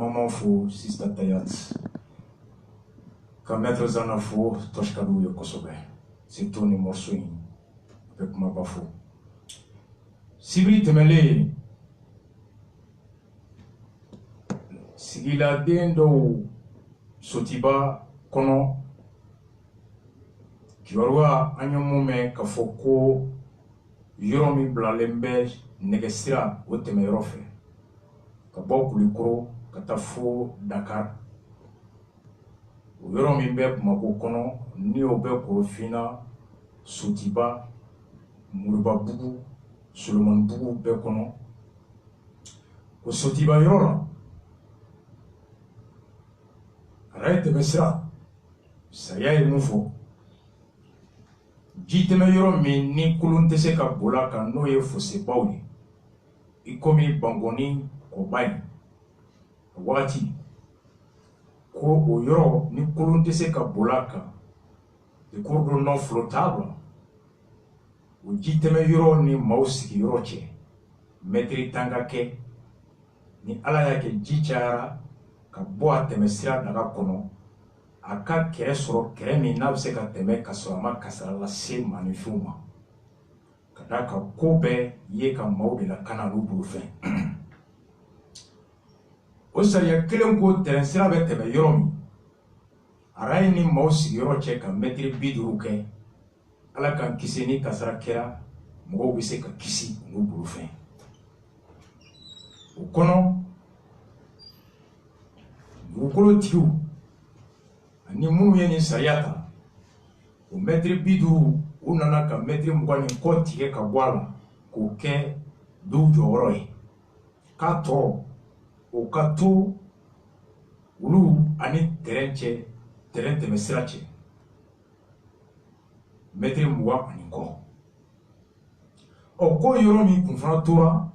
Maman fo sista tayat. Ka maître Zana fo toshkalu yo kosobe. C'est tout ni morceau avec ma bafo. Sibri temele sigila dendo sotiba kono kiwarwa anyomume kafoko yoromi blalembe negesira oteme yorofe kabok likro katafo Dakar yoromi be mako kono ni obe ko fina sotiba Murba bugu Solomon bugu be kono ko sotiba yorora Arrête besira saya mufo jiteme yoro min ni kulunte se ka bola kan no ye fose bawni ikomi bangoni ko bay wati ko o yoro ni kulunte se ka bola kan de cordon non flottable o jiteme yoro ni mausi yoro che metri tangake ni ala yake jichara ka bo ateme sira daga kono aka kere soro kere min na se ka teme ka so ama kasara la se manifuma kada ka kobe ye ka mawde la kana lu bulufen o sariya kelen ko teren sira be teme yoromi aray ni mawsi yoro che ka metri biduru ke ala kan kisini kasara kera mo bi se ka kisi lu bulufen o kono Gukolo tiu ani munu ye ni sayata o metri bidu unana ka metri mkwani koti ke kabwala ko ke du joroi kato o kato ulu ani terente mesrache metri mwa ani ko o ko yoromi kunfana tora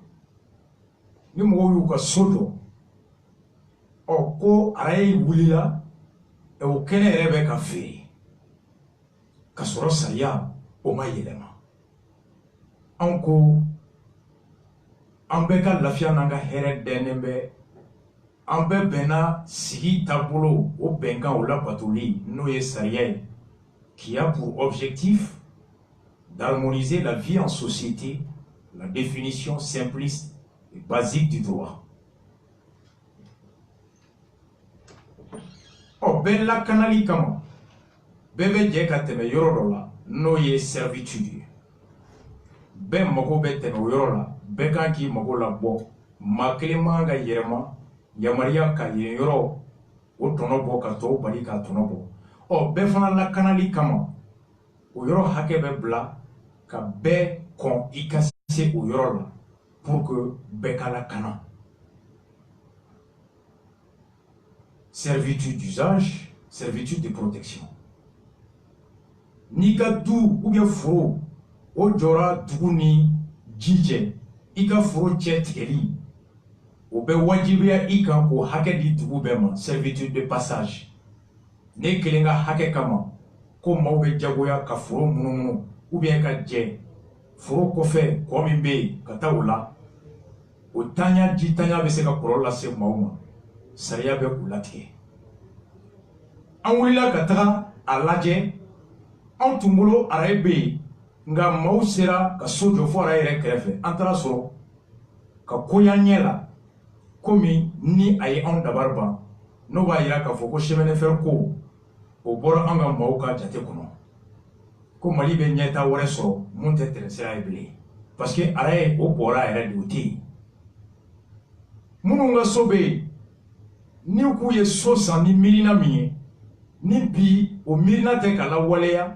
ni mwo yu ka sodo Oko araye wulila e o kene rebe ka fe kasoro saria o mayelema anko ambeka lafia nanga here denembe ambe bena sigi tabolo o benga o la patoli no ye saria qui a pour objectif d'harmoniser la vie en société, la définition simpliste et basique du droit. O ben la kanali kama bebe je ka teme yoro la no ye servitude ben mako be teme yoro la be kan ki mako la bo makle manga yerema yamaria ka yoro o tono bo ka to bali ka tono bo o be fana la kanali kama o yoro hake be bla ka be kon ikase o yoro la pour que be ka la kana. Servitude d'usage, servitude de protection. Nika du ou bien furo, o jora duguni jije, ika furo chetkeli, ou be wajibia ika ko hake di dugu bema, servitude de passage. Ne kelenga hake kama, ko maube jagoya ka furo mununu, ou bien ka je, furo kofe, kwa mimbe, kata ula, o tanya jitanya bese ka korola se mauma. Saria be kulatike an wulila ka taga a lajɛ an tun bolo araye be yen nka maaw sera ka so jɔ fo araye yɛrɛ kɛrɛfɛ an taara sɔrɔ ka koya ɲɛ la komi ni a ye anw dabari ban n'o b'a yira k'a fɔ ko cheminifɛr ko o bɔra an ka maaw ka jate kɔnɔ ko Mali bɛ ɲɛta wɛrɛ sɔrɔ mun tɛ tɛrɛ sira ye bilen parce que araye o bɔra yɛrɛ de o tɛ yen minnu ka so bɛ yen ni k'u ye so san ni miirina min ye ni bi o miirina tɛ ka lawaleya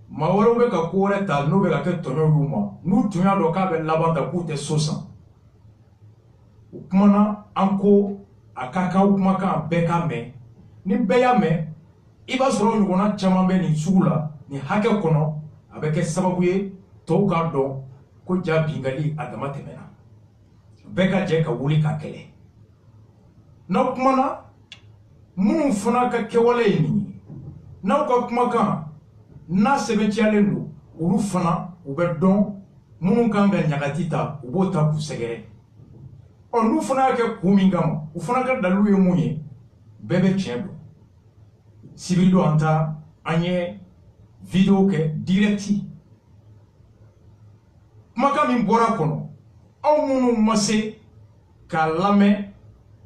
maa wɛrɛw bɛ ka ko wɛrɛ ta n'o bɛ ka kɛ tɔɲɔ y'u ma n'u tun y'a dɔn k'a bɛ laban ta k'u tɛ so san o kumana an ko a ka kan kumakan bɛɛ ka mɛn ni bɛɛ y'a mɛn i b'a sɔrɔ ɲɔgɔnna caman bɛ nin sugu la nin hakɛ kɔnɔ a bɛ kɛ sababu ye tɔw k'a dɔn ko ja bingali a dama tɛmɛna bɛɛ ka jɛ ka wuli k'a kɛlɛ. N'aw kumana minnu fana ka kɛwale ye nin ye n'aw ka kumakan n'a sɛbɛnciyalen don olu fana u bɛ dɔn minnu kan ka ɲagati ta u b'o ta k'u sɛgɛrɛ ɔ n'u fana y'a kɛ kun min kama u fana ka dalilu ye mun ye bɛɛ bɛ tiɲɛ dɔn sibiri don an ye video kɛ direct kumakan min bɔra kɔnɔ aw minnu ma se k'a lamɛn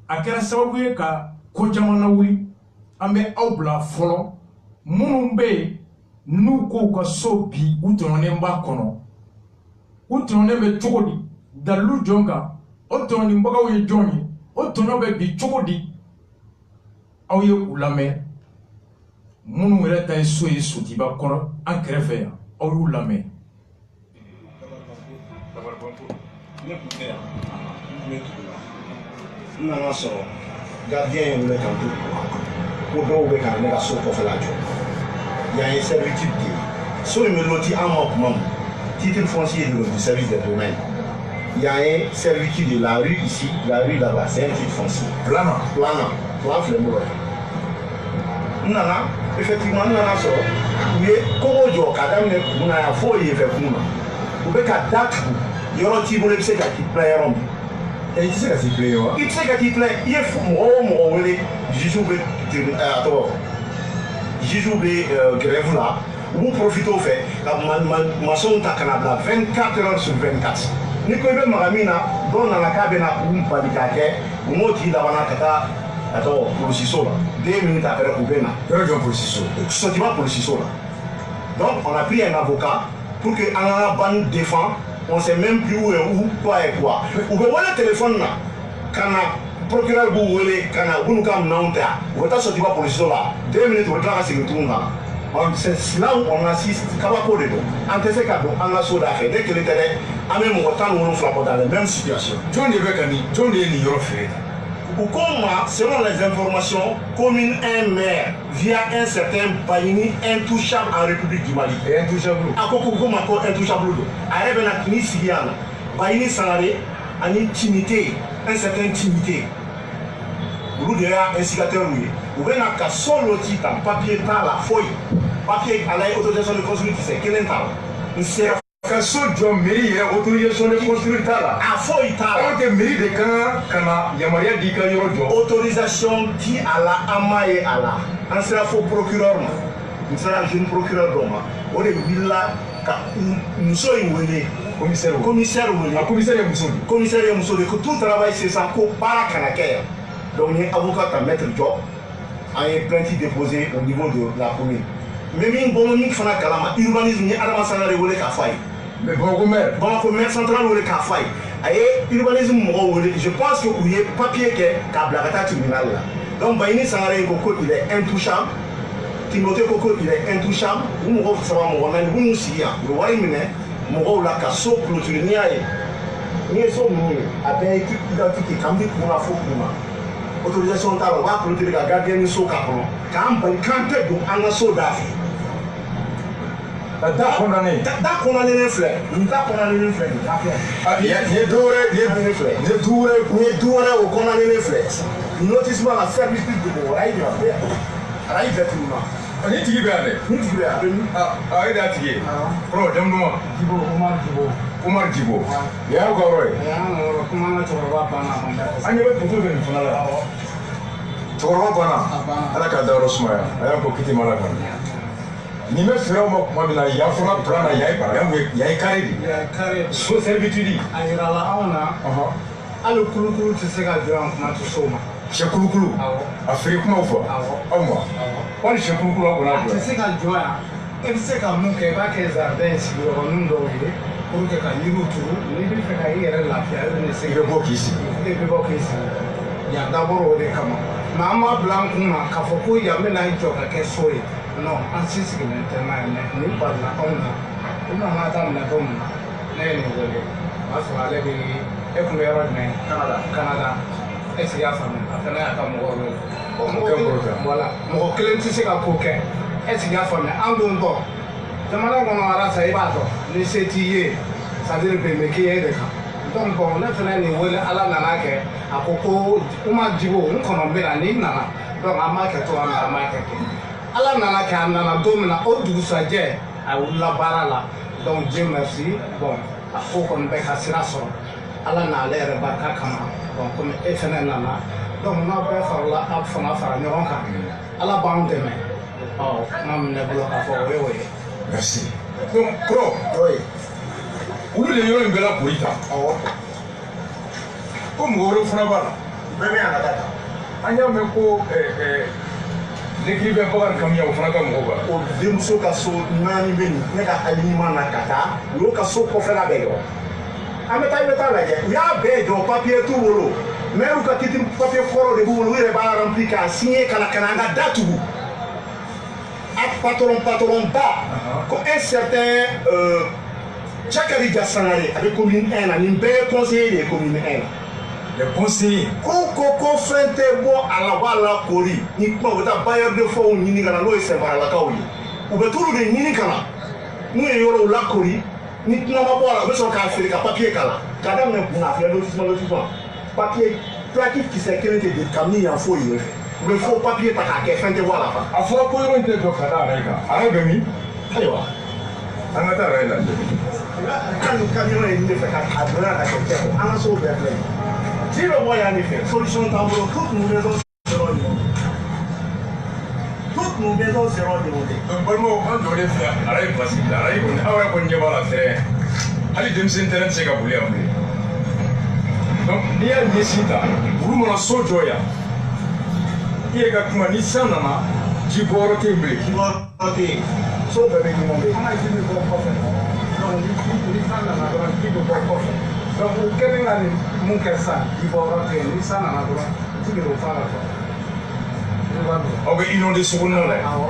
a kɛra sababu ye ka ko caman lawuli an bɛ aw bila fɔlɔ minnu bɛ yen n'u k'u ka so bi u tɔɲɔnen b'a kɔnɔ u tɔɲɔnen bɛ cogo di dalilu jɔn kan o tɔɲɔnibagaw ye jɔn ye o tɔɲɔ bɛ bi cogo di aw ye u lamɛn minnu yɛrɛ ta ye so ye Sotiba kɔrɔ an kɛrɛfɛ yan aw y'u lamɛn. N nana sɔrɔ gardien ye wele kan to ko dɔw bɛ ka ne ka so kɔfɛla jɔ yan ye servitude de ye so in bɛ loti an ma kuma min titre foncier de du service des domaines yan ye servitude de la rue ici la rue là-bas c'est un titre foncier plan filɛ n bolo n nana effectivement n nana sɔrɔ u ye kogo jɔ ka daminɛ kun na yan fo yen fɛ kun na u bɛ ka da tugu yɔrɔ t'i bolo i bɛ se ka k'i bila yɔrɔ min. Et tu sais que c'est plaît, ouais. Il sait qu'il plaît. Il est fou. Moi, Jijou grève là. Vous profitez au fait. Ma son ta canabla 24 heures sur 24. Ni ko be magamina don na la kabena umpa dikake. Umoti la wana kata ato policiso là. 2 minutes après ku bena. Quel policiso? Sotima policiso là. Donc on a pris un avocat pour que Anana Ban défend. On ne sait même plus où est où, quoi et quoi. Vous pouvez voir le téléphone là. Quand le procureur vous voulez, quand vous nous comme non, vous êtes sorti pour police là. 2 minutes, vous êtes là, c'est le tour là. C'est là où on assiste, Kabako de dos. En ces cas, on a sauté d'affaires. Dès que le terrain, a même autant nous flappons dans la même situation. John Devekani, John Devekani, Comment, selon les informations, commune un maire via un certain Bayini intouchable en République du Mali. Intouchable. À Kokoko Mako intouchable. À Rebena Kini Siriana. Bayini Sanare, en intimité, un certain intimité. Vous devez un instigateur oui. Vous venez à solo titre, papier par la feuille. Papier à l'autorisation de construire qui c'est quel est un Kaso John Meri autorisation de construire là. À feuille tard. On te mairie de Kana Yamaria Dika Yorojo. Autorisation qui à la Amaye à la. On sera faux procureur. On sera jeune procureur d'homme. On est villa. Nous sommes commissaire. Commissaire Moussouli. Que tout travail c'est ça. Qu'on para Kanakaya. Donc, il y a un avocat à mettre job. Il y a une plainte déposée au niveau de la commune. Mais il y a un fana kalama urbanisme ni adama sanare wole ka fay. Mais bon maire central wole ka fay. Aye urbanisme mo wole je pense que il y a papier que ka blagata tribunal là. Donc Bayini Sanare Koko il est intouchable. Timothée Koko il est intouchable. Vous mo ça va mo na ni siya. Le wari mine mo la ka so clôture ni aye. Ni so mo avec identité kambi pour la faux pour autorisation ta va clôturer la gardien so ka kono. Quand tête donc en so dafi. Da condamné les fleurs. Nous da condamné les fleurs. Il y a au condamné les fleurs. Notissement la service public de Boraï de la paix. Araï vêtement. On est tigé bien. Ah, il a tigé. Pro, demande-moi. Omar Djibo. Il y a encore ouais. Comment tu vas pas on y va pour tout venir fana la. Tu vas pas ala ka da rosmaya. Aya ko kiti mala kan. Ni me fera mo kuma mina ya fona plan na yayi para yayi kare di. Ya kare. So servitude. Ayira la auna. Alo kulukulu ti se ka jɔ an kuma to so ma. Shekulukulu. A fere kuma fɔ. Aw ma. Wali shekulukulu a kɔnɔ jɔ. Ti se ka jɔ yan. E bɛ se ka mun kɛ i b'a kɛ jardin sigiyɔrɔnin dɔw ye pour que ka yiriw turu n'i bɛ fɛ ka i yɛrɛ lafiya i bɛ se. I bɛ bɔ k'i sigi. I bɛ bɔ k'i sigi. Yan dabɔra o de kama. Mais an b'a bila an kun na k'a fɔ ko yan bɛna jɔ ka kɛ so ye. Non, an si sigilen tɛ n'a ye mais nin balila anw na. U nana daminɛ don min na ne ye nin wele. O y'a sɔrɔ ale bɛ e tun bɛ yɔrɔ jumɛn? Canada. Est-ce qu'il y'a faamuya? A fana y'a ka mɔgɔ wele. Voilà. Mɔgɔ kelen tɛ se ka ko kɛ. Est-ce qu'il y'a faamuya? An don tɔ. Jamana kɔnɔ arasa i b'a dɔn. Ni se t'i ye. C'est-à-dire bɛnbɛ k'i ye de kan. Donc bon, ne fana nin wele ala nana kɛ. A ko ko Umar Djibo n kɔnɔ bɛ na n'i nana. Donc an b'a kɛ cogoya min na an b'a kɛ ten. Ala nana kɛ a nana don min na o dugusajɛ a wulila baara la. Donc Dieu merci. Bon a ko kɔni bɛ ka sira sɔrɔ. Ala n'ale yɛrɛ barika kama. bon comme e fɛnɛ nana donc n'a bɛɛ farala a fanga fara ɲɔgɔn kan ala b'an dɛmɛ kuma min ne bolo k'a fɔ o ye o ye. Merci. Donc Kɔrɔ. oui. olu de yɔrɔ in bɛɛ la kori ta. awɔ. ko mɔgɔ wɛrɛw fana b'a la. bɛɛ bɛ yan ka taa ta. an y'a mɛn ko l'écrit bɛ Bakari Kamiya o fana ka mɔgɔw b'a la. o denmuso ka so 4 bɛ nin ne ka alignement na ka taa u y'o ka so kɔfɛla bɛɛ jɔ an bɛ taa i bɛ taa lajɛ u y'a bɛɛ jɔ papier t'u bolo maire ka titre papier kɔrɔ de b'u bolo u yɛrɛ b'a rempli k'a signer ka na an ka da tugu a patron ba ko un certain Chakari Diasangare avec commune 1 na nin bɛɛ ye conseiller de commune 1 na. Les conseillers. ko fɛn tɛ bɔ a la b'a la kori ni kuma u bɛ taa bailleur de fonds ɲini ka na n'o ye sɛnbaralakaw ye u bɛ t'olu de ɲini ka na n'u ye yɔrɔw lakori ni kuma ma bɔ a la u bɛ sɔrɔ k'a feere ka papier k'a la k'a daminɛ kunnafoniya lotissement papier plaque kisɛ kelen tɛ di kabini yan foyi ye u bɛ fɔ papier ta k'a kɛ fɛn tɛ bɔ a la fa. a fɔra ko yɔrɔ in tɛ jɔ ka da araye kan araye bɛ min. ayiwa. an ka taa araye lajɛ. hali camion ye ne fɛ ka a donna ka kɛ cɛ an ka so bɛɛ filɛ ji bɛ bɔ yan de fɛ solution t'an bolo toutes nos maisons seront inondées toutes nos maisons seront inondées. donc balimaw an jɔlen filɛ araye basigi la araye kɔni aw yɛrɛ kɔni ɲɛ b'a la fɛrɛ hali denmisɛnnin tɛrɛn tɛ se ka boli yan bilen donc n'i y'a ɲɛsin ta olu mana so jɔ yan i yɛrɛ ka kuma ni san nana ji bɔyɔrɔ tɛ yen bilen. ji bɔyɔrɔ tɛ yen so bɛɛ bɛ inondé an ka ji bɛ bɔ kɔfɛ donc ni san nana dɔrɔn ji bɛ bɔ kɔfɛ. donc u kɛlen ka nin mun kɛ sisan ji bɔyɔrɔ tɛ yen ni san nana dɔrɔn ji de bɛ fɔ a la aw bɛ inondé sokɔnɔna la. awɔ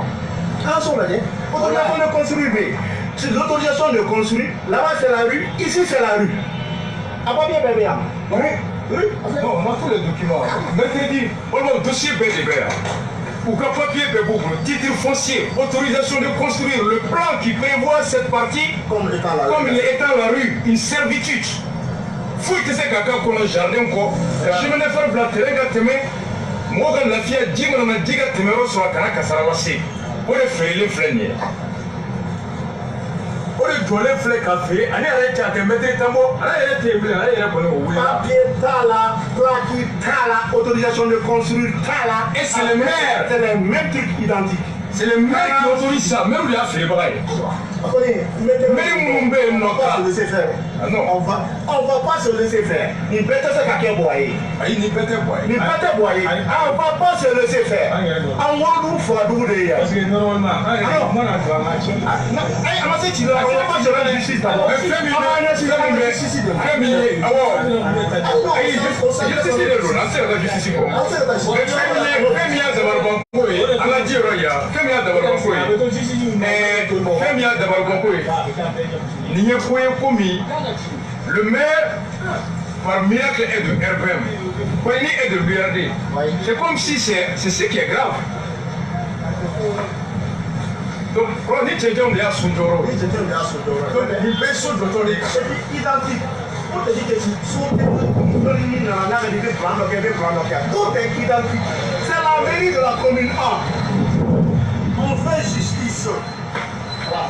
an ka so lajɛ autorisation de construire bɛ yen si l'autorisation de construire là-bas c'est la rue ici c'est la rue a papier bɛɛ bɛ yan. oui non on a tous les documents mercredi walima dossier bɛɛ de bɛ yan u ka papier bɛɛ b'u bolo titre foncier autorisation de construire le plan qui prévoit cette partie comme il est étant la rue une servitude. foyi tɛ se k'a k'a kɔnɔ jardin kɔ ka chemin de fer bila terrain ka tɛmɛ mɔgɔ ka lafiya ji mana na ji ka tɛmɛ yɔrɔ sɔrɔ a kana kasara lase o de feerelen filɛ nin ye o de jɔlen filɛ ka feere ale yɛrɛ cɛ a tɛ mɛtiri tan bɔ ale yɛrɛ tɛ yen bilen ale yɛrɛ kɔni o wulila. papier t'a la plaque t'a la autorisation de construire t'a la. et c'est le maire. c'est les mêmes trucs identiques. c'est le maire qui autorise ça maire de y'a feerebaga ye. maire minnu bɛ yen nɔ ka. non on va pas se laisser faire. nin bɛɛ tɛ se ka kɛ bɔ ye. ayi nin bɛɛ tɛ bɔ ye. nin bɛɛ tɛ bɔ ye. on va pas se laisser faire. an wolodugu fagadugu de ye yan. parce que normalement an yɛrɛ mana don an ka cɛ. ayi a ma se ci la on va pas se la justice d'abord. fɛn min ye awɔ ayi justice de don an tɛ se ka taa justice kɔ. fɛn min y'a dabalibanko ye an ka ji yɔrɔ yan fɛn min y'a dabalibanko ye fɛn min y'a dabalibanko ye nin ye ko ye ko min le maire par miracle est de RPM Koini est de BRD. C'est comme si c'est ce qui est grave. Donc, quand on dit que on est à Soudoro, donc il paye son docteur. C'est identique. On te dit que si tout est identique. C'est la mairie de la commune 1. On fait justice. Voilà.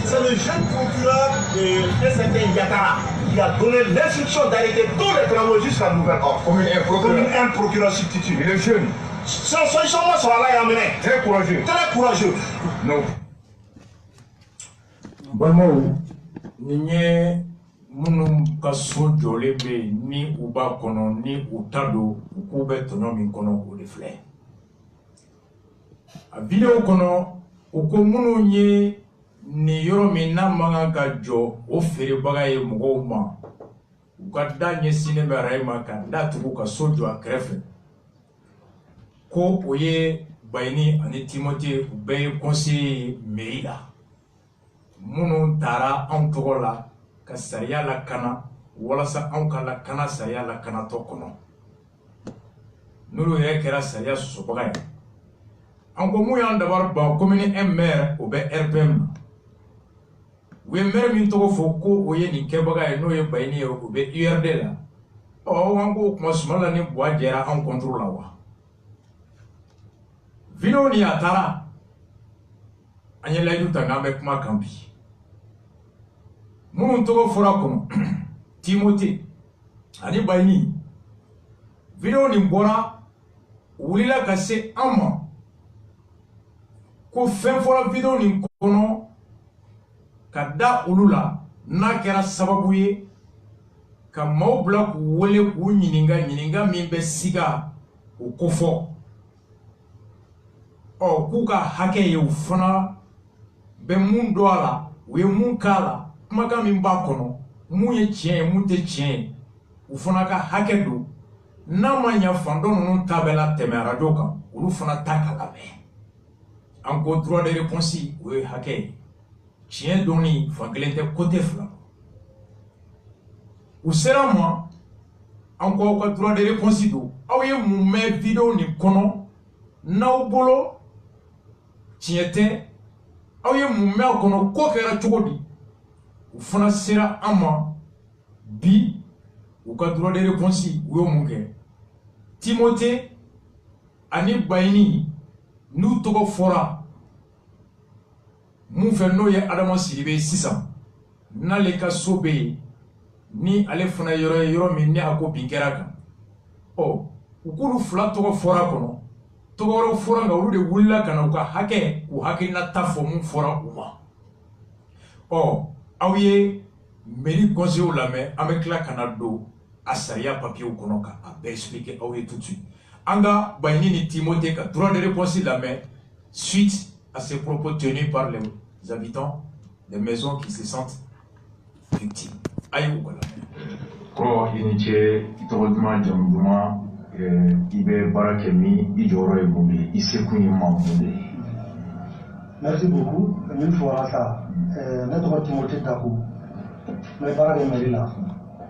C'est le jeune procureur de SNT Yatara qui a donné l'instruction d'arrêter tous les travaux jusqu'à nouvel ordre. Commune 1 procureur substitut. Il est jeune. Son solutionnement sera là et amené. Très courageux. Très courageux. Non. Balimaw nin ye minnu ka so jɔlen bɛ yen ni u b'a kɔnɔ ni u ta don u k'u bɛ tɔɲɔ min kɔnɔ o de filɛ a video kɔnɔ u ko minnu ye nin yɔrɔ min n'a man kan ka jɔ o feerebaga ye mɔgɔw ma u ka da ɲɛsinnen bɛ araye ma ka da tugu ka so jɔ a kɛrɛfɛ ko o ye Bayini ani Timote u bɛɛ ye conseiller mairie la minnu taara anw tɔgɔ la ka sariya lakana walasa anw ka lakana sariya lakanatɔ kɔnɔ n'olu yɛrɛ kɛra sariya sɔsɔbaga ye an ko mun y'an dabari ban commune 1 maire o bɛ RPM na u ye maire min tɔgɔ fɔ ko o ye nin kɛbaga ye n'o ye Bayini ye o bɛ URD la an ko o kuma suma la ni buwa jɛra anw contre la wa video ni a taara an ye layidu ta n'an bɛ kuma kan bi Mun togo fora kono Timothée ani Bayni vidéo ni bora wulila ka se ama ko fɛn fɔra vidéo ni kono ka da olu la n'a kɛra sababu ye ka maaw bila k'u wele k'u ɲininka min bɛ siga o kofɔ k'u ka hakɛ ye u fana bɛ mun don a la u ye mun k'a la kumakan min b'a kɔnɔ mun ye tiɲɛ ye mun tɛ tiɲɛ ye u fana ka hakɛ don n'a ma ɲɛ fan dɔ ninnu ta bɛ la tɛmɛ arajo kan olu fana ta ka labɛn an ko droit de réponse o ye hakɛ ye tiɲɛ dɔnni fan kelen tɛ côté fila u sera ma an ko aw ka droit de réponse don aw ye mun mɛn vidéo nin kɔnɔ n'aw bolo tiɲɛ tɛ aw ye mun mɛn a kɔnɔ ko kɛra cogo di u fana sera an ma bi u ka droit de réponse u y'o mun kɛ Timothée ani Bayni n'u tɔgɔ fɔra mun fɛ n'o ye Adama Sidibe sisan n'ale ka so bɛ yen ni ale fana yɔrɔ ye yɔrɔ min ni a ko bin kɛra kan u k'olu fila tɔgɔ fɔra kɔnɔ tɔgɔ wɛrɛw fɔra nka olu de wulila ka na u ka hakɛ u hakilinata fɔ mun fɔra u ma aw ye mairie conseil lamɛn an bɛ tila ka na don a sariya papiyew kɔnɔ ka a bɛɛ expliquer aw ye tout de suite an ka Bayni ni Timothée ka droit de réponse lamɛn suite à ces propos tenus par les habitants des maisons qui se sentent victimes. Aïe ou voilà. Ko iniche itogotuma jamduma ibe barake mi ijoro ebumbi isekuni mambude. Merci beaucoup. Mille fois ça. Notre Timothée Dakou. Mais barake Merila.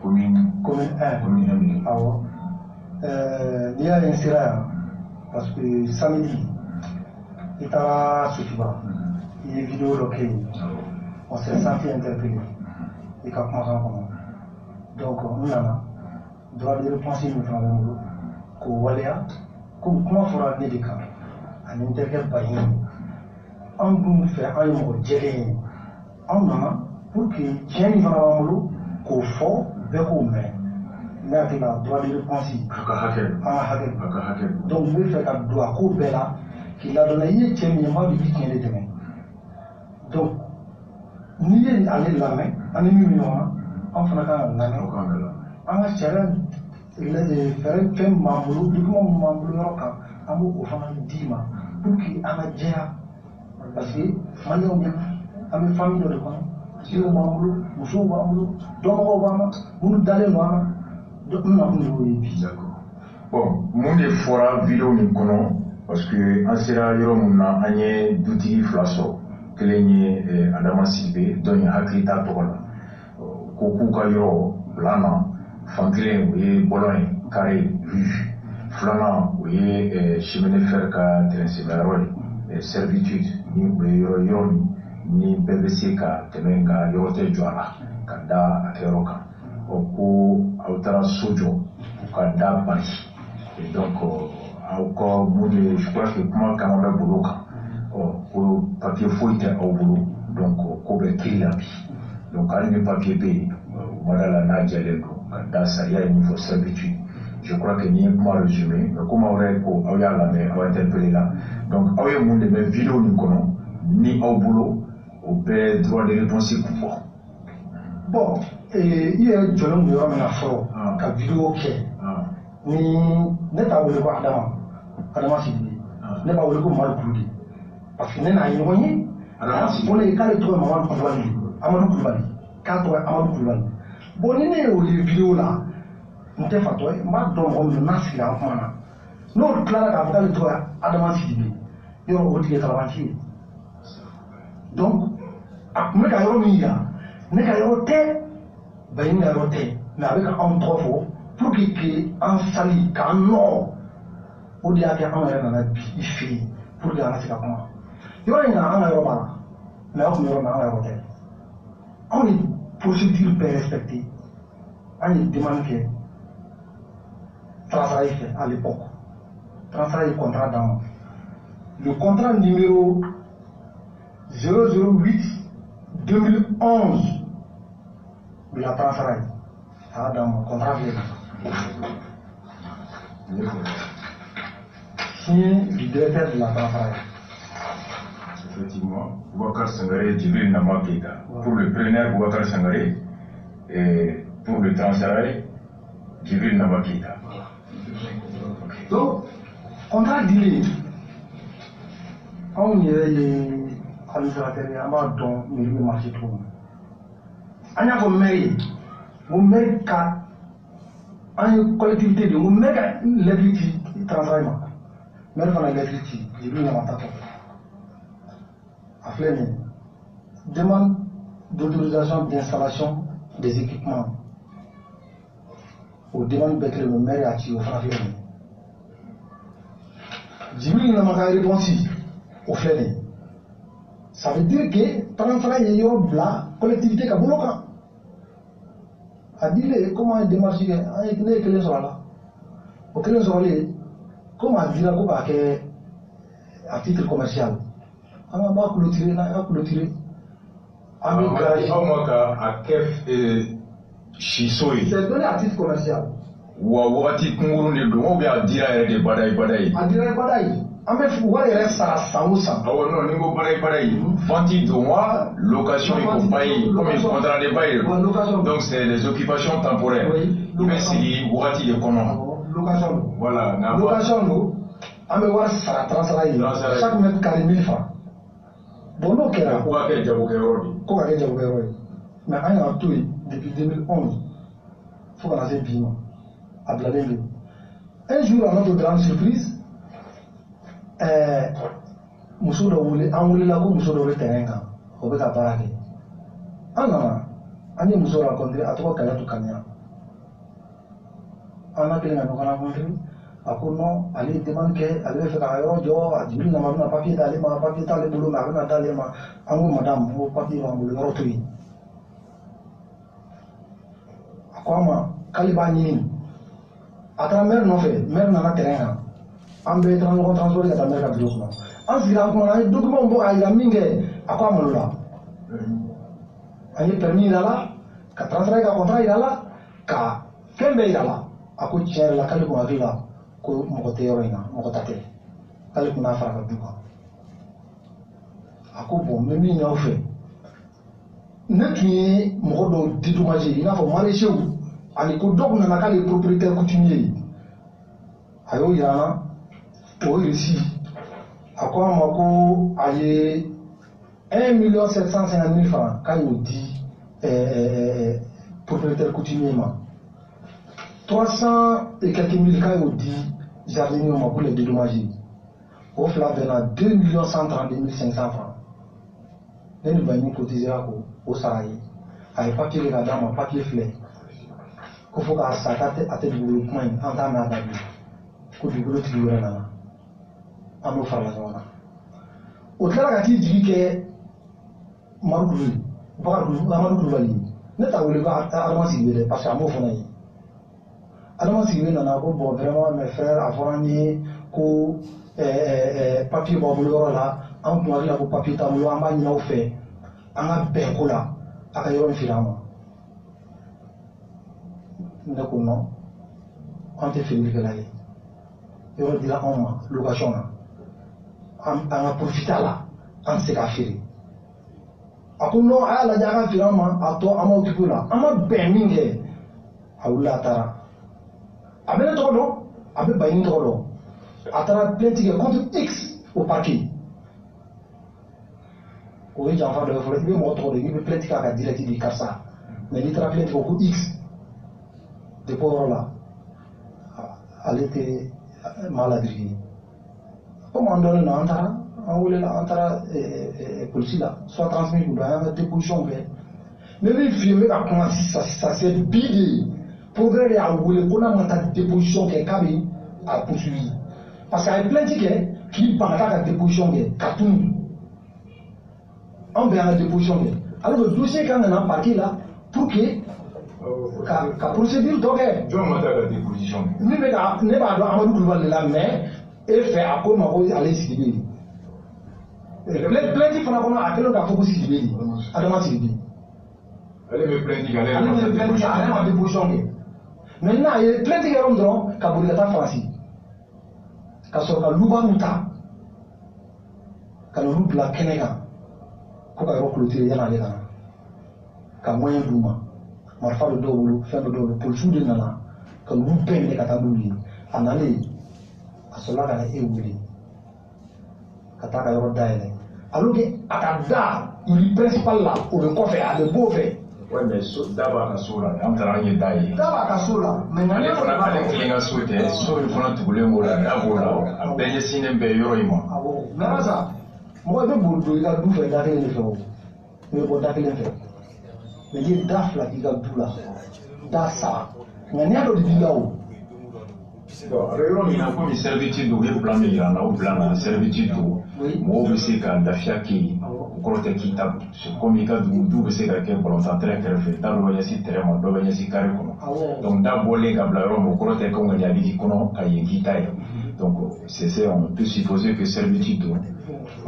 Commune 1. Commune 1. Ah ouais. Il y a un sira parce que samedi il était Soutiba. Il est vidéo loqué. On s'est senti interpellé. Et quand on donc nous avons droit de réponse nous faisons que Waléa comme comment fera des cas en interquel par on nous fait un mot géré on a pour que Jenny va avoir mot qu'au fond mais avec la droit de réponse donc nous fait un droit qu'au bella qu'il a donné hier Jenny m'a dit qu'il était demain donc ni aller la main en émulsion en faisant la main en a cherché les faire un membre du coup membre local en au fond du ma pour qu'il en a déjà parce que maintenant bien à mes familles de quoi si on membre nous membre donc on va nous d'aller loin donc nous avons d'accord bon mon des fois vidéo ni kono parce que en sera yo mun na anye duty flaso kelenye Adama Sidibe don ya haklita tokola ko ku ka yo lana fankelen o ye bolon carré vu flana o ye chemin de fer ka transfert servitude ni o ye yo ni BBC ka temenga yo te joala ka da akeroka o ko autara sojo ka da bari et donc au ko bude je crois que comment kamaba boloka pour papier fouille au boulot donc kobe kilabi donc à une papier B madala najalego dans ça il y a une fausse servitude je crois que ni moi résumé mais comment aurait ko awya la mais on interpellé là donc awya monde de vidéo ni kono ni au boulot au père droit de réponse pour bon et il y a jolom de ramena fo ka vidéo ke ni neta wole ko Adama Sidibe ne ba wole ko mal kudi parce que nena yi wonyi on est calé toi Mamadou Koulibaly Amadou Koulibaly quand toi Amadou Koulibaly bon ni ne o les vidéos là on te fa toi ma don on le nasri en mana no clara ka calé toi Adama Sidibe yo o tige travailler donc me ka yoro mi ya ne ka yoro te bayin na yoro te mais avec un trop pour que en sali kan no o dia ke an yɛrɛ nana bi i fɛ yen pour que an ka se ka kuma yɔrɔ in na an ka yɔrɔ b'a la mais aw tun yɔrɔ min an ka yɔrɔ tɛ anw ye procédure bɛɛ respecté an ye demande kɛ Transrail fɛ à l'époque Transrail ye contrat d'an ma le contrat numéro 008 2011 de la transfert. Dans mon contrat, signé du directeur de la transfert. Effectivement, Boubacar Sangaré, Djibril Nama Keita. Pour le preneur, Boubacar Sangaré, et pour le transfert, Djibril Nama Keita. Donc, contrat dilé. On y est administrateur, on va donc nous marcher tout. On a vos mails, car en collectivité de vous mail l'électricité transfert. Mais on a l'électricité, Djibril Nama Keita. Demande d'autorisation d'installation des équipements aux demandes de le maire à qui au Faflé. Djibril n'a pas répondu au Fléné. Ça veut dire que transfert y a la collectivité qui a bloqué. A dit comment démarcher que les soirs là. Auquel les soirs comment dire à titre commercial. On va clôturer, on va clôturer. C'est donné à titre commercial. Wawati kunguru ne do obi adira ere de badai. Adira badai. Ame fuwa ere sara sausa. Oh non, ningo badai. Venti de mois, location il faut payer comme un contrat de bail. Donc c'est les occupations temporaires. Oui. Mais si wati de comment? Location. Voilà. Location ame war sara transfert. Chaque mètre carré 1000 francs. Bon, non, mais on a tout depuis 2011. Il faut qu'on ait bien à Bladenge. Un jour, à notre grande surprise, Moussou voulait la cour, Moussou voulait terrain. On peut parler. On a Moussou rencontré à trois Kaya to Kanya. On a quelqu'un qui a rencontré. Après non, allez demander qu'elle fait un jour, à Djibril n'a pas papier d'aller, ma papier d'aller boulot, ma rien d'aller, ma en madame, mon papier va me le retrouver. À quoi ma Kalibani, à travers nos faits, même dans la terrain, en béton, on transporte à travers la bureau. En ce cas, on a un document pour aller à Mingue, à quoi mon là. On est permis là, qu'à transférer un contrat là, qu'à Kembe là, à quoi tiens la Kalibani là. Ko mokote yoro ina mokotate kale kuna fara duka ako bon memi nya ofe ne tuye mokodo dédommagé ina fo maraîcher ani ko dog na kale propriétaire coutumier ayo yana o réussi ako amako aye 1 750 000 francs kayo di propriétaire coutumier ma 300 et quelques mille cas au dit jardinier pour les dédommager. Au flav venant 2 132 500 francs. Et nous allons cotiser au Saraï. Avec papier les gars, papier flé. Qu'il faut qu'à s'attaquer à tes développements en tant qu'adapté. Qu'il faut que tu le là. En nous faire la zone. Au-delà de dit que Maroukouvi, Maroukouvi, n'est pas voulu avancer parce qu'à mon fond. Alors, si vous avez vraiment mes frères, avant que papier bobo là, en tout cas, papier tableau, en bas, il a fait un peu là, à y avoir finalement. Donc, non, on te fait que là, il y aura de la location là, on a profité là, on s'est affairé. Après, non, à la dernière finalement, à toi, on m'a occupé là, on m'a béni, à Oula. Avec le droit, avec le droit, à travers plainte contre X au parquet. Oui, j'en parle de la il veut montrer, il veut plainte à la directive du CARSA. Mais il traite plainte contre X. De pauvres là, elle était maladie. Comme on donne l'antara, on voulait l'antara policier là, soit transmis pour la déposition. Mais les films, ça s'est bidé. Progrès à Oulé, on a une déposition qui est cabine à poursuivre. Parce qu'il y a plein de gens qui parlent de la déposition qui est cartoon. On vient à la déposition. Alors le dossier quand on a parqué là, pour que la procédure doit je m'attends à la déposition. Nous ne pouvons pas avoir la main et faire à quoi on va aller s'y dire. Plein de gens qui font à quel cas faut s'y dire. À demain s'y dire. Ale bɛ plainte kɛ, ale bɛ plainte kɛ, ale ma déposition kɛ. Maintenant a ye plainte kɛ yɔrɔ min dɔrɔn ka boli ka taa Faransi ka sɔrɔ ka lubaru ta ka n'olu bila kɛnɛ kan ko ka yɔrɔ clôturer yan'ale ka na ka moyen d'u ma marifa bɛ dɔw bolo fɛn bɛ dɔw bolo policiers de nana ka n'olu bɛɛ minɛ ka taa n'olu ye a nalen a sɔrɔla ka na e wele ka taa ka yɔrɔ dayɛlɛ alors que a ka da iri principal la o bɛ kɔfɛ a bɛ b'o fɛ. Ouais, mais da b'a ka so la an taara an ye da ye. Da b'a ka so la mais ale fana ale kelen ka so tɛ so min fana tugulen b'o la da b'o la a bɛɛ ɲɛsinnen bɛ yɔrɔ in ma. awɔ mais halisa mɔgɔ i bɛ boli don i ka du fɛ da kelen de fɛ o i bɛ bɔ da kelen fɛ mais n'i ye da fila k'i ka du la da saba nka n'i y'a dɔn de b'i la o. Bon, a bɛ yɔrɔ min na komi servitude don u ye plan min yira an na o plan na servitude don mɔgɔw bɛ se ka lafiya kɛ yen o kɔrɔ tɛ k'i ta komi i ka du bɛ se ka kɛ balontan terrain kɛrɛfɛ da dɔ bɛ ɲɛsin terrain ma dɔ bɛ ɲɛsin carré kɔnɔ donc da bɔlen ka bila yɔrɔ min o kɔrɔ tɛ ko ŋaniya b'i kɔnɔ ka yen k'i ta ye donc c'est on peut supposer que servitude don.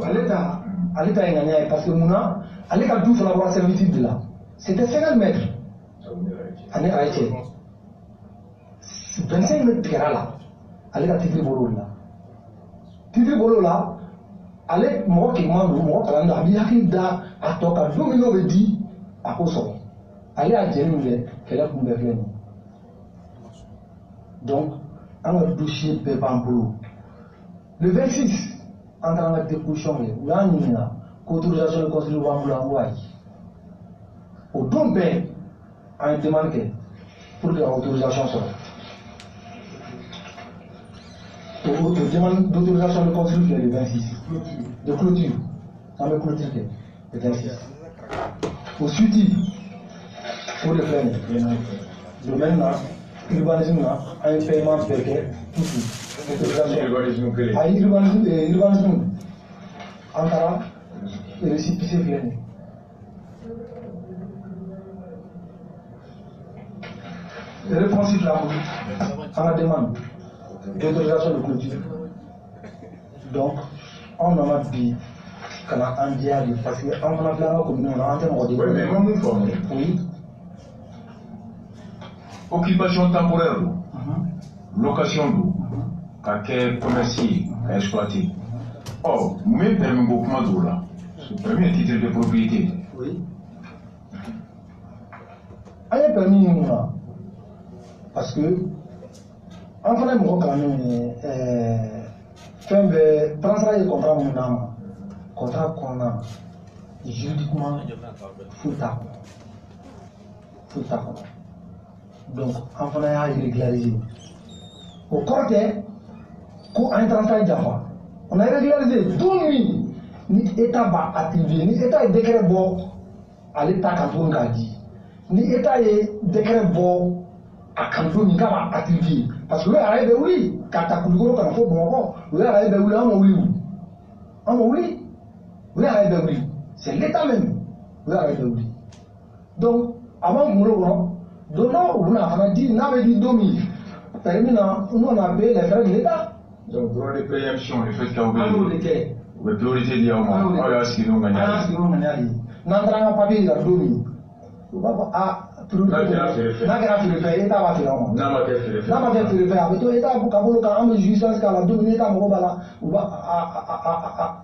ale ta ye ŋaniya ye parce que munna ale ka du fana bɔra servitude de la c'était 50 mètres ani a ye cɛ 25 mètres tigɛra la ale ka titre bɔr'o la titre bɔr'o la ale mɔgɔ kɛman don mɔgɔ kalan don a b'i hakili da a tɔ kan don min n'o bɛ di a k'o sɔrɔ ale y'a jɛni min kɛ kɛlɛ kun bɛɛ filɛ nin donc an ka dossier bɛɛ b'an bolo le 26 an taara an ka déposition kɛ u y'an ɲininka ko autorisation de construire b'an bolo an ko ayi o don bɛɛ an ye demande kɛ pour que ka autorisation sɔrɔ. Au demande d'autorisation de construire le 26 de clôture ça me clôture le 26 au suite pour le faire domaine là urbanisme là un paiement bɛɛ tout urbanisme an taara récépissé filɛ nin réponse la an ka demande d'autorisation de clôture. Donc, on en a dit qu'on a un diable parce qu'on a plein de communes, on a un thème. Oui, mais moi, mon forme. Oui. Occupation temporaire, location d'eau, qu'à commercier, à exploiter. Or, mais permis beaucoup d'eau là, c'est le premier titre de propriété. Oui. Il y a permis là, parce que an fana ye mɔgɔ kalanenw ye fɛn bɛɛ transfert ye contrat minnu d'an ma contrat kɔnɔna na juridiquement foyi t'a kɔnɔ donc an fana y'a régulariser o kɔrɔ tɛ ko an ye transfert janfa on a régularisé don min ni état b'a attribué ni état ye décret bɔ ale ta kan tuguni k'a di ni état ye décret bɔ a kan don min k'a b'a attribué parce que araye bɛ wuli ka ta Kulukoro ka na fɔ Bamakɔ o ye araye bɛ wuli an ma wuli o ye araye bɛ wuli c'est l'état même o ye araye bɛ wuli donc a b'an kunkolo kɔnɔ don dɔ u bɛna fana di n'a bɛ di don min permis na nous on a payé les frais de l'état. Donc droit de préemption le fait qu'aw an y'o de kɛ u bɛ priorité di aw ma aw y'a sigi n'o ŋaniya ye. an y'a sigi n'o ŋaniya de ye n'an taara an ka papier yira don min u b'a fɔ n'a kɛra feere fɛn état b'a feere an ma. n'a ma kɛ feere fɛn a bɛ to état ka bolo kan an bɛ jouissance k'a la don min état mago b'a la u b'a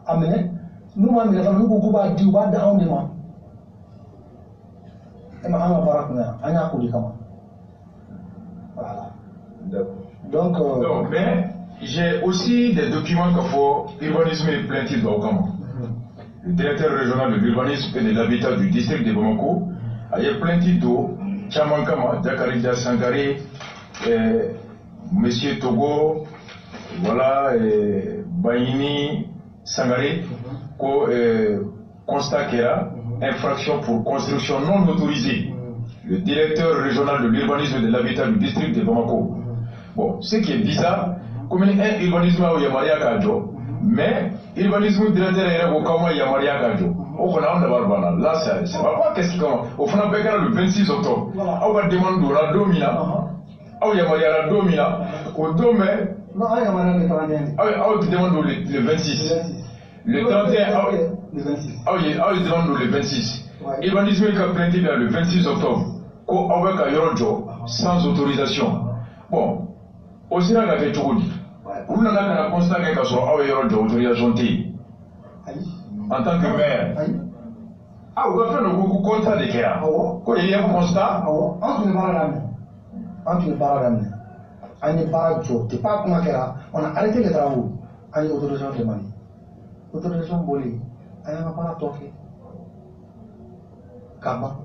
a minɛ n'u m'a minɛ fana n'u ko k'u b'a di u b'a di anw de ma e ma an ka baara kun yan an y'a k'o de kama voilà. Donc mais j'ai aussi des documents qu'il faut urbanisme et plaintif d'Aokama. Le directeur régional de l'urbanisme et de l'habitat du district de Bamako a eu plaintif d'eau, Chamankama, Dakarida Sankare, Monsieur Togo, voilà, Bayini Sangare, constat qu'il y a infraction pour construction non autorisée. Le directeur régional de l'urbanisme et de l'habitat du district de Bamako. Bon, ce qui est bizarre, comme un urbanisme au Yamaria Kadjo, mais urbanisme directeur est au Kama Yamaria Kadjo. Au Kona de Barbana, là, c'est pas qu'est-ce qui commence. Au Fana Bekara le 26 octobre, on va demander la domina, au Yamaria la domina, au domaine. Non, il y a Yamaria le 31. On demande le 26. Le 31, on demande le 26. Urbanisme qui a plainté le 26 octobre, qu'on avec un Yorojo sans autorisation. Bon, aussi là, on a fait tout dit. Vous n'avez pas constaté qu'il y a Yorojo autorisation en tant que maire. Ah, vous avez fait le constat de Kéa. Il y a un constat. On ne va pas ramener. On n'est pas job. C'est pas comment on a arrêté les travaux. On a autorisation de Mali. Autorisation bolée. On n'a pas toqué. Kaba.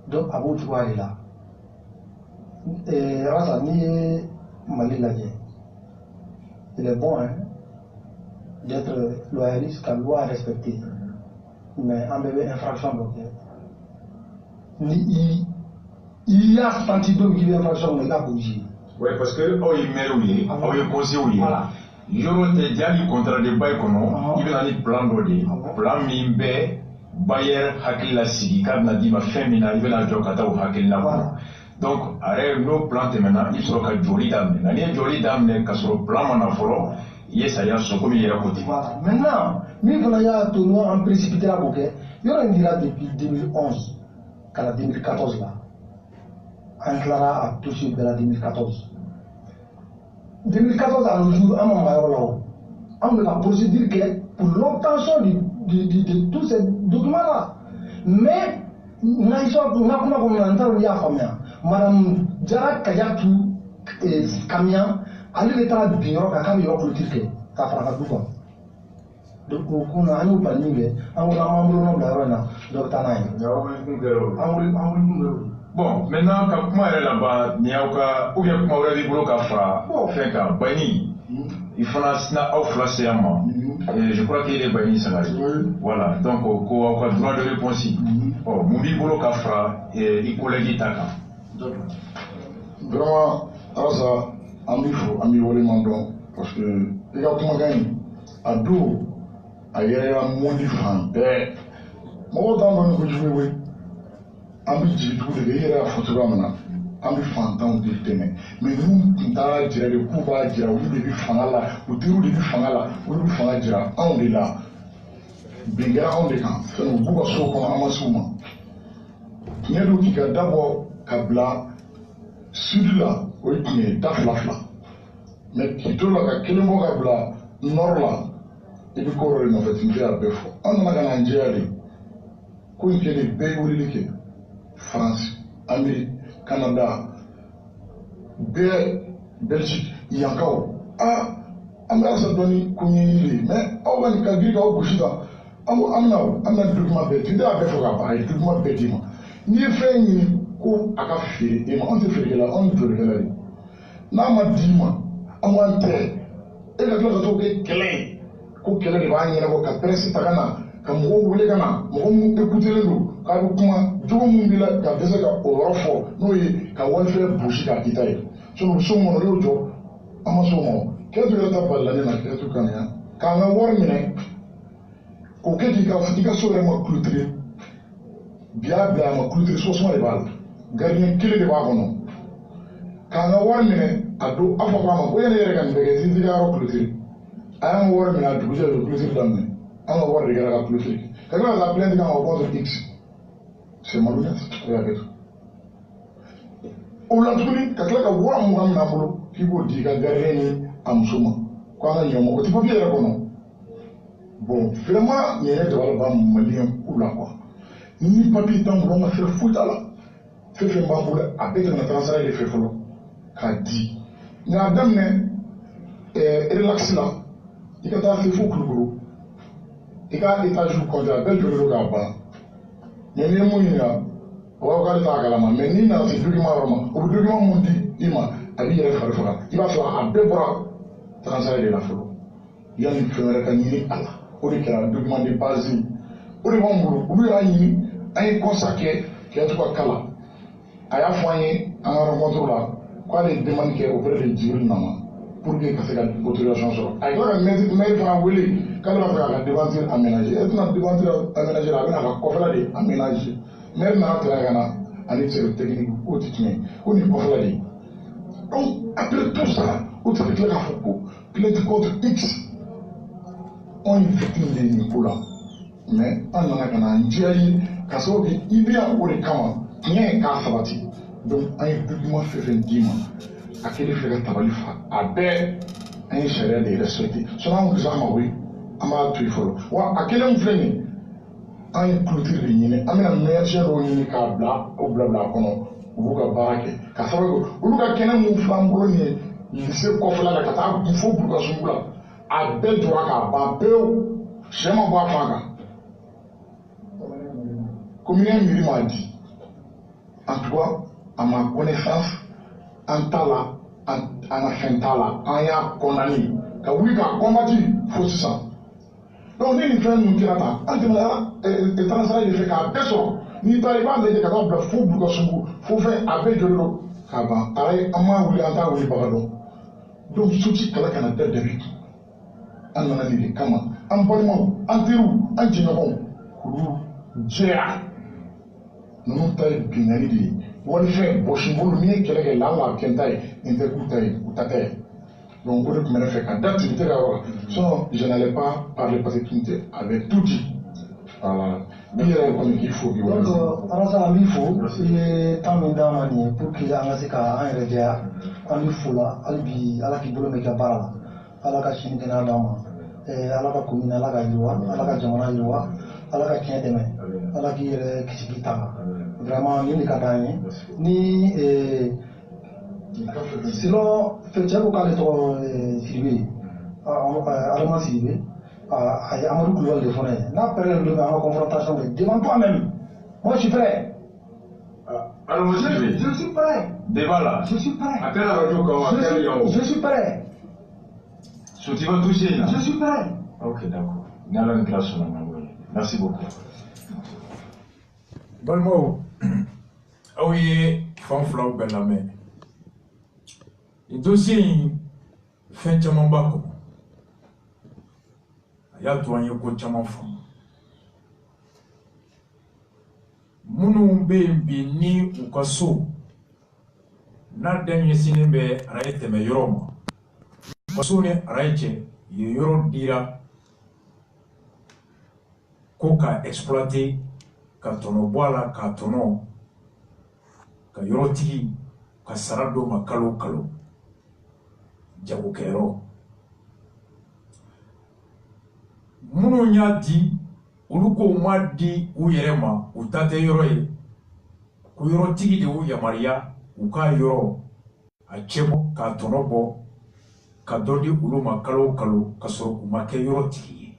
Donc, à vous, tu vas aller là. Et Rasa, ni Mali l'a dit. Il est bon, hein, d'être loyaliste, qu'à loi respecter. Mais en bébé infraction bloquée. Il y a senti donc qu'il y a infraction, mais il a bougé. Oui, parce que oh, il met où il est, oh, il conseille où il est. Il y a des contrats de bail qu'on il y a des plans d'odé, plan mimbe, bayer hakil la sigi, quand on a dit ma féminin, il y a des gens qui ont hakil la. Donc, avec nos plans maintenant, il sera que joli d'âme. L'année joli d'âme, quand sur le plan manafolo, il y a ça, il y a ce comme il y a côté. Maintenant, il y a un tournoi en précipité à Bouquet. Il y aura une dira depuis 2011, qu'à 2014 là. Ankara a touché de la 2014. 2014 à nos jours, on a la procédure qui est pour l'obtention de tous ces documents-là. Mais, nous avons Madame Jara Kayatou et Kamian, elle est à Biro, à Kamio politique, à Farabouba. Donc, on a un panier, on a un membre de la Rona, Docteur Naï. Bon, maintenant, quand moi elle est là-bas, il y a ou bien comment vous avez voulu qu'à faire, fait qu'à Bani, il faut la offre et je crois qu'il est Bani Sanari. Voilà, donc, on a droit de réponse. Oh, mon bibolo qu'à faire, et il collègue Taka. Vraiment, alors ça, il faut améliorer mon don, parce que, les gars, comment gagner à deux, à y aller à mon différent, moi, dans le jeu, an bɛ jigin dugu de i yɛrɛ y'a fɔ cogoya min na an bɛ fantanw de dɛmɛ mais n'u tun taara jira de k'u b'a jira olu de bɛ fanga la u teriw de bɛ fanga la olu bɛ fanga jira anw de la bin kɛra anw de kan fɛn u b'u ka so kɔnɔ an ma se u ma tiɲɛ don k'i ka dabɔ ka bila sud la o ye tiɲɛ ye da fila fila mais k'i to la ka kelen bɔ ka bila nord la i bɛ ko wɛrɛ de nɔfɛ tin tɛ a bɛɛ fɔ an nana ka na n jɛya de ko in kɛ de bɛɛ ye weleli kɛ France, Amérique, Canada, Belgique, Yankao. Ah, Amérique ça donne combien mais on va nous calculer au Bouchida. Amna document bête, tu as fait un document bête. Ni fait ni ko aka fait et on te fait là, on te fait là. Na ma dima, amante. Et la classe to ke kele. Ko kele de ba nyina ko ka presse takana, ka mo wole kana, mo mu écouter le do. Ka kuma jogo mun bi la ka dese ka o yɔrɔ fɔ n'o ye ka walifɛn bosi k'a kita ye sinon so kɔnɔ y'o jɔ an ma so kɔnɔ kɛtu yɛrɛ ta balila ne na kɛtu kan yan k'an ka wari minɛ k'o kɛ k'i ka so yɛrɛ ma kulutire bi y'a bila a ma kulutire sosuma de b'a la gardien kelen de b'a kɔnɔ k'an ka wari minɛ a don a fɔ k'a ma ko yanni yɛrɛ ka nin bɛɛ kɛ sinsin ka yɔrɔ kulutire a y'an ka wari minɛ a dugujɛ de kulutire daminɛ an ka wari de kɛra ka kulutire ka tila ka plainte kan o contre X. C'est malhonnête, regardez. On l'a trouvé, quand la voix m'a mis à boulot, qui vous dit qu'à gagner à Moussoma. Quand on a eu un mot, tu peux bien répondre. Bon, vraiment, il y a des gens qui m'ont dit ou là quoi. Ni papier tant qu'on a fait foutre là. Fait bamboula, avec un transfert de fait follow. Qu'a dit. Il y a des gens relax là. Il y a des fait fou club. Il y a des étages contre la belle de l'eau. Mais ni mun ɲininka o b'a fɔ k'ale t'a kalama mais n'i nana se document yɔrɔ ma o bɛ document mun di i ma a b'i yɛrɛ fari faga i b'a sɔrɔ a bɛɛ bɔra transfert de la fɔlɔ yanni fɛn wɛrɛ ka ɲini a la o de kɛra document de base o de b'anw bolo olu y'a ɲini an ye constat kɛ kɛtu ka kala a y'a fɔ an ye an ka rencontre la k'ale ye demande kɛ auprès de Djibril Nama pour que ka se ka autorisation sɔrɔ a ye tila ka maire fana wele k'ale b'a fɛ k'a ka devanture aménager e tɛna devanture aménager a bɛna a ka kɔfɛla de aménager maire nana tila ka na ani service technique k'o tɛ tiɲɛ ko nin kɔfɛla de donc après tout ça o tɛ tila k'a fɔ ko plainte contre X on est victime de nin ko la mais an nana ka na n diya ye ka sababu kɛ i bɛ yan o de kama tiɲɛ ye k'a sabati donc an ye document fɛn fɛn d'i ma a kɛlen fɛ ka tabali fa a bɛɛ an ye sariya de respecté sinon an kun tɛ se a ma koyi an b'a to yen fɔlɔ wa a kelen filɛ nin ye an ye clôture de ɲini an bɛna médecin dɔw ɲini k'a bila o bila a kɔnɔ u b'u ka baara kɛ ka sababu kɛ olu ka kɛnɛ mun filɛ an bolo nin ye lycée kɔfɛla la ka taa fo Bulukasunbugu la a bɛɛ jɔra k'a ban pewu sɛ ma bɔ a fan kan commune mairie m'a di en tout cas à ma connaissance an t'a la an ka fɛn t'a la an y'a condamné ka wuli k'a combattre fo sisan donc ni nin fɛn ninnu kɛra tan an tɛmɛna taasira de fɛ k'a bɛɛ sɔrɔ n'i taara i b'a lajɛ ka taa bila fo Bulukasunbugu fo fɛn a bɛɛ jɔlen don k'a ban an m'a wuli an t'a wuli baga dɔn donc sotigi kala kana da dabi an nana nin de kama an balimaw an teriw an jɛɲɔgɔnw k'olu jɛya ninnu ta ye binnkanni de ye walifɛn bɔsibolo min ye kɛlɛ kɛ lawa kɛn ta ye nin tɛ k'u ta ye u ta tɛ donc o de tun bɛ ne fɛ ka da tun tɛ ka yɔrɔ sinon je n'allais pas parler parce que tun tɛ avait tout dit voilà n'i yɛrɛ kɔni k'i fo k'i wale. donc Alassane an b'i fo i ye temps min d'an ma nin ye pour que an ka se ka an yɛrɛ jɛya an b'i fo la hali bi ala k'i bolo mɛn i ka baara la ala ka sini kɛnɛya d'an ma ala ka commune ala ka yiriwa ala ka jamana yiriwa ala ka tiɲɛ dɛmɛ ala k'i yɛrɛ kisi k'i tanga vraiment nin de ka d'an ye ni sinon cɛ ko k'ale tɔgɔ Sidibe Adama Sidibe a ye Amadou Kulibali de fɔ ne ye n'a pɛrɛn don an ka confrontation kɛ devant toi-même moi je suis prêt. Adama Sidibe je suis prêt. Débat là. Je suis prêt. A kɛra radio kan a kɛra yan o. Je suis prêt. So tu vas toucher là. Je suis prêt. Ok d'accord. Ni ala ni kila sɔnna ma wele. Merci beaucoup. Balimaw aw ye fan filaw bɛɛ lamɛn nin dossier in fɛn caman b'a kɔnɔ a y'a to an ye ko caman faamu minnu bɛ yen bi ni u ka so n'a da ɲɛsinnen bɛ araye tɛmɛ yɔrɔ ma u ka so ni araye cɛ yen yɔrɔ dira ko ka exploiter ka tɔnɔ bɔ a la k'a tɔnɔ ka yɔrɔtigi ka sara d'o ma kalo kalo jagokɛyɔrɔ minnu y'a di olu ko ma di u yɛrɛ ma u ta tɛ yɔrɔ ye ko yɔrɔtigi de y'u yamaruya u ka yɔrɔ a cɛ bɔ k'a tɔnɔ bɔ ka dɔ di olu ma kalo kalo ka sɔrɔ u ma kɛ yɔrɔtigi ye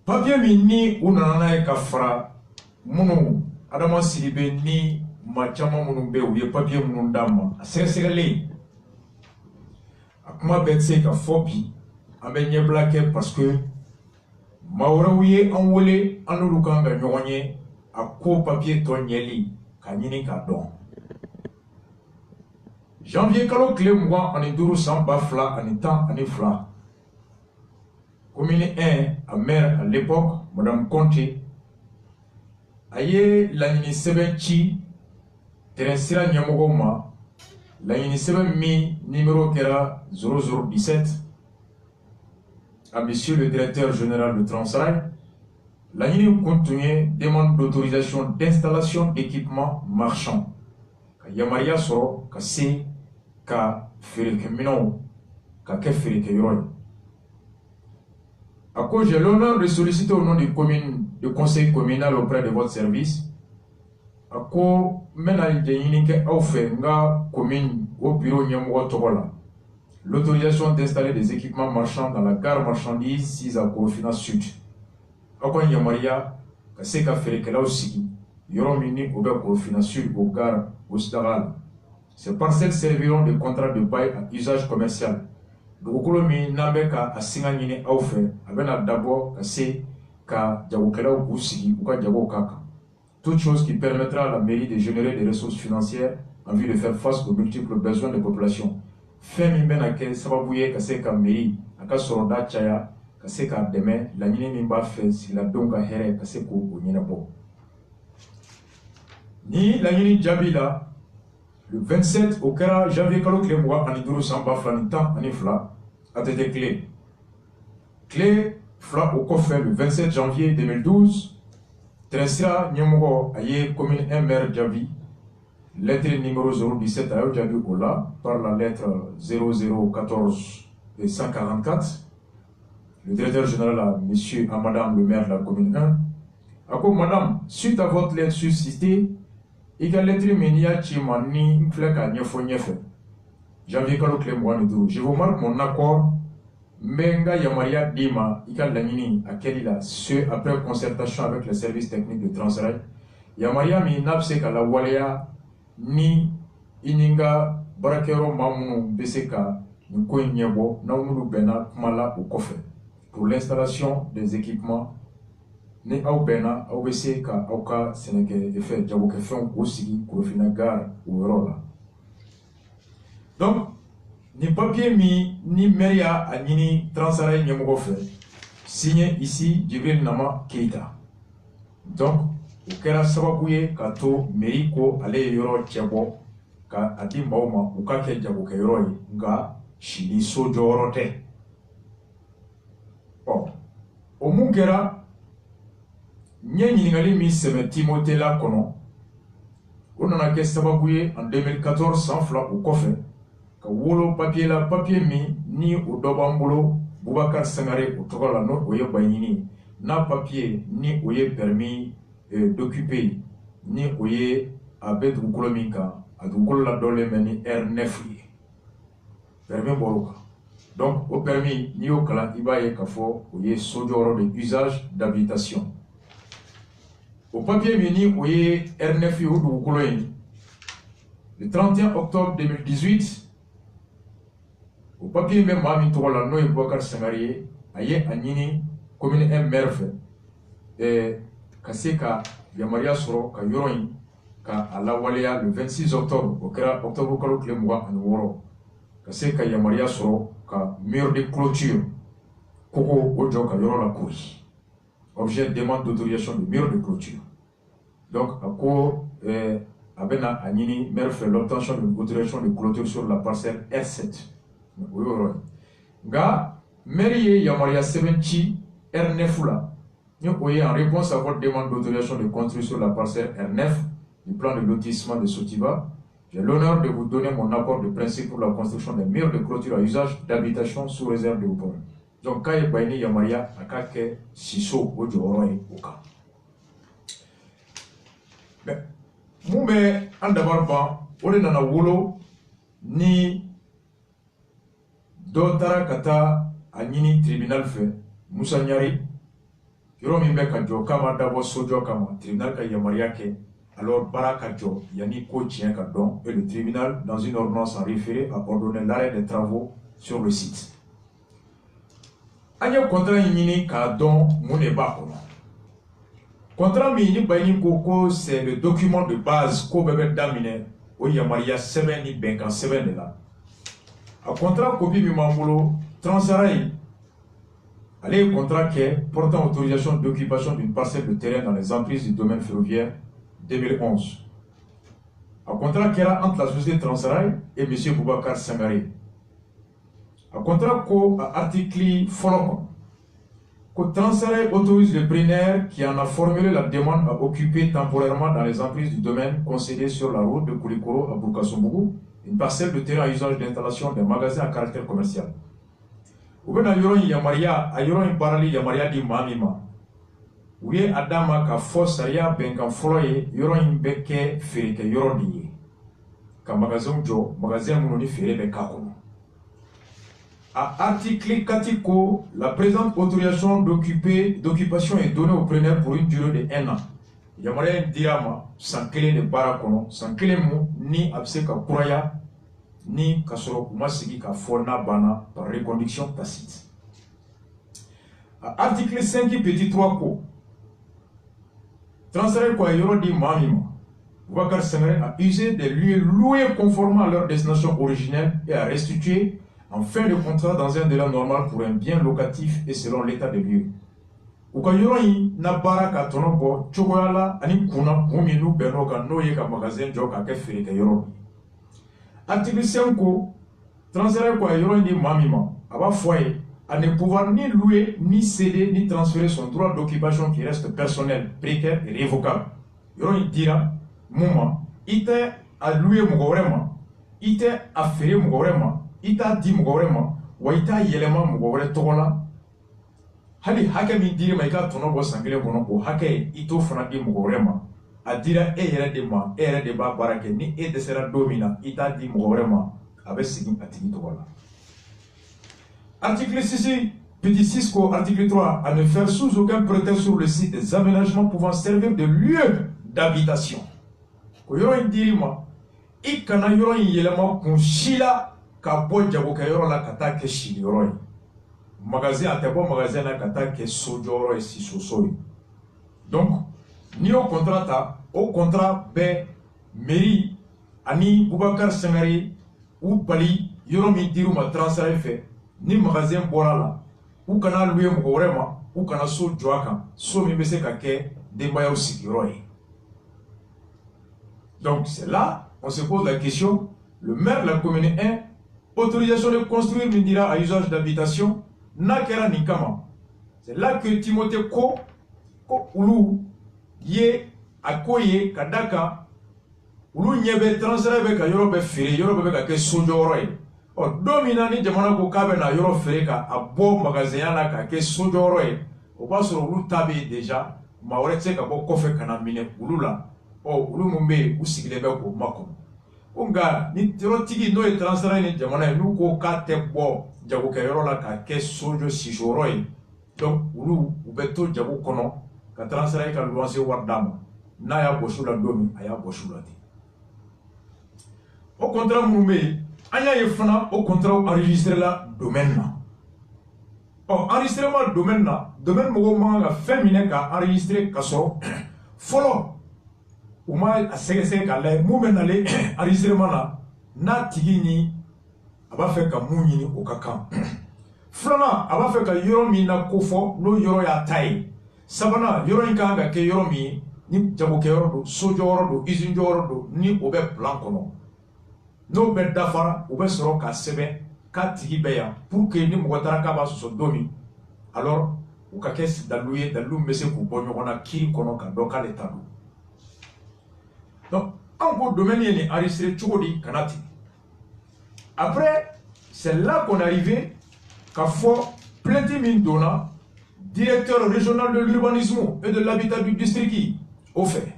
papier min ni u nana n'a ye ka fara minnu Adama Sidibe ni maa caman minnu bɛ yen u ye papier minnu d'a ma a sɛgɛsɛgɛlen a kuma bɛɛ tɛ se ka fɔ bi an bɛ ɲɛbila kɛ parce que maa wɛrɛw ye an wele an n'olu kan ka ɲɔgɔn ye a ko papier tɔ ɲɛli ka ɲini k'a dɔn janvier kalo tile 25 san 2012 commune 1 à maire à l'époque madame Conté a ye laɲini sɛbɛn ci terrain sira ɲɛmɔgɔw ma laɲini sɛbɛn min numéro kɛra 0017 à monsieur le directeur général de Transrail laɲini kun tun ye demande d'autorisation d'installation d'équipement marchand ka yamaruya sɔrɔ ka se ka feerekɛminɛnw ka kɛ feerekɛyɔrɔ ye à cause j'ai l'honneur de solliciter au nom du conseil communal auprès de votre service à cause maintenant commune au bureau l'autorisation d'installer des équipements marchands dans la gare marchandise 6 à Corofina Sud à quoi Yamaria Kaseka Ferekela aussi Yoromini au Corofina Sud au gare au Staral. Ces parcelles serviront de contrat de bail à usage commercial. Dugukolo min n'a bɛ ka a singa ɲini aw fɛ a bɛna dabɔ ka se ka jagokɛlaw k'u sigi u ka jagow k'a kan. Toute chose qui permettra à la mairie de générer des ressources financières en vue de faire face aux multiples besoins des populations. Fɛn min bɛna kɛ sababu ye ka se ka mairie a ka sɔrɔda caya ka se k'a dɛmɛ laɲini min b'a fɛ sigiladenw ka hɛrɛ ka se k'o ɲɛnabɔ. Ni laɲini jaabi la le 27 au kɛra janvier kalo tile 25 san 2012 a tɛ kɛ tile fla au Kofel le 27 janvier 2012. Tresira Nyemogo Aye commune MR Djavi. Lettre numéro 017 à Djavi Ola par la lettre 0014 et 144. Le directeur général à monsieur à madame le maire de la commune 1. Ako madame, suite à votre lettre suscitée, il y a lettre menia Chimani Mfleka Nyefo Nyefe. Janvier Kalo Clémoine. Je vous marque mon accord. Menga Yamaria Dima, Ikal Lanini, à Kelila, ce après concertation avec le service technique de Transrail. Yamaria mi napse ka la walea ni ininga barakero mamu beseka nko nyebo na umulu bena kumala au Kofel pour l'installation des équipements ni au bena au beseka au ka seneke effet jabo ke fon aussi kurofina gar ou rola. Donc ni papier ni Meria a nini Transrail Nyemogo fait, signé ici Djibril Nama Keita. Donc, au Kera Sababouye, Kato, Meriko, Ale Yoro Tchebo, Ka Adi Mauma, ou Kake Djabo Keyoroi, Nga, Chili Sojo Rote. Bon, au Mungera, Nye Ningali mi seme Timothée la Kono, on en a que Sababouye en 2014 sans fla au Kofel. Ka wolo papier la papier mi ni o dobambulo Boubacar Sangare o togola no oye bayini na papier ni oye permis d'occuper ni oye abe dugukolo minka adugukolo la dole meni R9 permis boroka. Donc au permis ni o kala ibaye kafo oye sojoro de usage d'habitation. Au papier mi ni oye R9 o dugukolo yin. Le 31 octobre 2018 au papier même Mami Togola no Boubacar Sangare aye anini commune MRF kaseka Yamaria Soro ka yoroin ka alawaleya le 26 octobre au kera octobre kalo klemwa en woro kaseka Yamaria Soro ka mur de clôture koko ojo ka yoro la cour objet demande d'autorisation de mur de clôture. Donc ako abena anini MRF l'obtention de l'autorisation de clôture sur la parcelle R7. Nga Mairie Yamaria 7 R9 là, en réponse à votre demande d'autorisation de construire sur la parcelle R9 du plan de lotissement de Sotiba, j'ai l'honneur de vous donner mon accord de principe pour la construction des murs de clôture à usage d'habitation sous réserve de Oupon. Donc, quand il y a Yamaria, Akake, Siso, Ojo, Oka. Mais, Moumbe, en d'abord, on est dans la wolo, ni Dotara Kata, Anini tribunal fait, Moussa Nyari, Yoromimbe Kadjo, Kama Dabo Sojo Kama, tribunal ka Yamaria ke, alors Barakadjo, Yani Ko Tien Kadon, et le tribunal, dans une ordonnance en référé, a ordonné l'arrêt des travaux sur le site. Anya contrat Yimini Kadon, Mouneba Kono. Contrat Mini Bayni Koko, c'est le document de base Ko Bebe Damine, où Yamaria Semeni Benkan Semen là. A contrat copie Mimambolo, Transrail, allez contrat qui est portant autorisation d'occupation d'une parcelle de terrain dans les emprises du domaine ferroviaire 2011. A contrat qui era entre la société Transrail et M. Boubacar Sangare. A contrat co à article follow que Transrail autorise le preneur qui en a formulé la demande à occuper temporairement dans les emprises du domaine concédé sur la route de Koulikoro à Boukassoumbougou une parcelle de terrain à usage d'installation d'un magasin à caractère commercial. Ou bien Yamaria, à Yoron Parali Yamaria di Mamima. Ou bien Adama ka Fossaria Benkan Foloye, Yoron Beke Ferike Yoron Diye. Ka magasin Jo, magasin Mounoni Ferre Kakono. À article 4, la présente autorisation d'occupation est donnée au preneur pour une durée de 1 an. Yamaria Dirama, sans clé de Barakono, sans clé mou, ni Abseka Kuraya, ni Kasoro Kumasigi ka Fona Bana par reconduction tacite. À article 5, petit 3 ko, Transrail kwa Yoro di Mamima, Boubacar Sangare a usé des lieux loués conformément à leur destination originelle et a restitué en fin de contrat dans un délai normal pour un bien locatif et selon l'état des lieux. Ou quand Yoroyi n'a pas qu'à ton nom, Chogoala, Ani Kuna, Muminu, Benoka, Noye, ka magasin, Joka, Kefiri, Yoro. Article 5, Transrail kwa Yoroyi di Mamima, Aba Foye, à ne pouvoir ni louer, ni céder, ni transférer son droit d'occupation qui reste personnel, précaire et révocable. Il dira, Mouma, il t'a à louer Mougorema, il t'a à faire Mougorema, il t'a dit Mougorema, ou il t'a yéléma Mougore Togola. Hali hake mi diri ma ika tono bo sangile bono ko hake ito fana di Mougorema. A dira e yere de ma, e yere de ba barake, ni e desera domina, ita di Mougorema, avec sigin atigi Togola. Article 6, petit 6, article 3, à ne faire sous aucun prétexte sur le site des aménagements pouvant servir de lieu d'habitation. Ko yoro indiri ma, ikana yoro yelema kun shila ka bo jago ka yoro la kata ke shili yoro. Magasin a bon magasin na kata ke sojoro et si sosoi. Donc, ni au contrat be mairie ani Boubacar Sangare ou Bali yoro mi diru ma transfert fait. Ni magasin borala ou kana louer Mougorema ou kana so joaka so mi bese ka ke demaya sikiroi. Donc c'est là on se pose la question, le maire de la commune 1, autorisation de construire Mindira à usage d'habitation nakera nikama. C'est là que Timothée Ko ulu ye akoye kadaka ulu nyebe transfert avec yorobe fere yorobe ka ke sojoroi. Domina ni jamana ko kabe na yoro freka a bon magasin na ka ke sojoro e o ba so ulu tabe deja ma wore tse ka bo kofe kana mine ulula o ulu mumbe usigile be ko mako onga ni tiro tigi no e transfert ni jamana nu ko ka te bo jago ke yoro la ka ke sojo sijoro e donc ulu ubeto jago kono ka transfert ka luanse wardama na ya boshula domi aya boshula ti au contraire mumbe anya yefana au contrat enregistré la domaine na. Enregistrement domaine na, domaine mo manga féminin ka enregistré kaso follow ou ma a segese ka le mouvement aller enregistrement na tigini aba fait ka munyini o kakan. Flana aba fait ka yoro mi na kofo no yoro ya tai. Sabana yoro inka ga ke yoro mi ni jago ke yoro do sojo yoro do izin yoro do ni obe plan kono. No be dafara ou be soro ka sebe ka tigi be ya pour que ni mugotara ka ba so domi alors ou ka kes daluye dalu mese ku bonyo kona kiri kono ka doka le tadu. Donc en go domaine ni enregistré chogodi kanati. Après c'est là qu'on arrivait qu'à fois Plainti Mindona, directeur régional de l'urbanisme et de l'habitat du district au fait.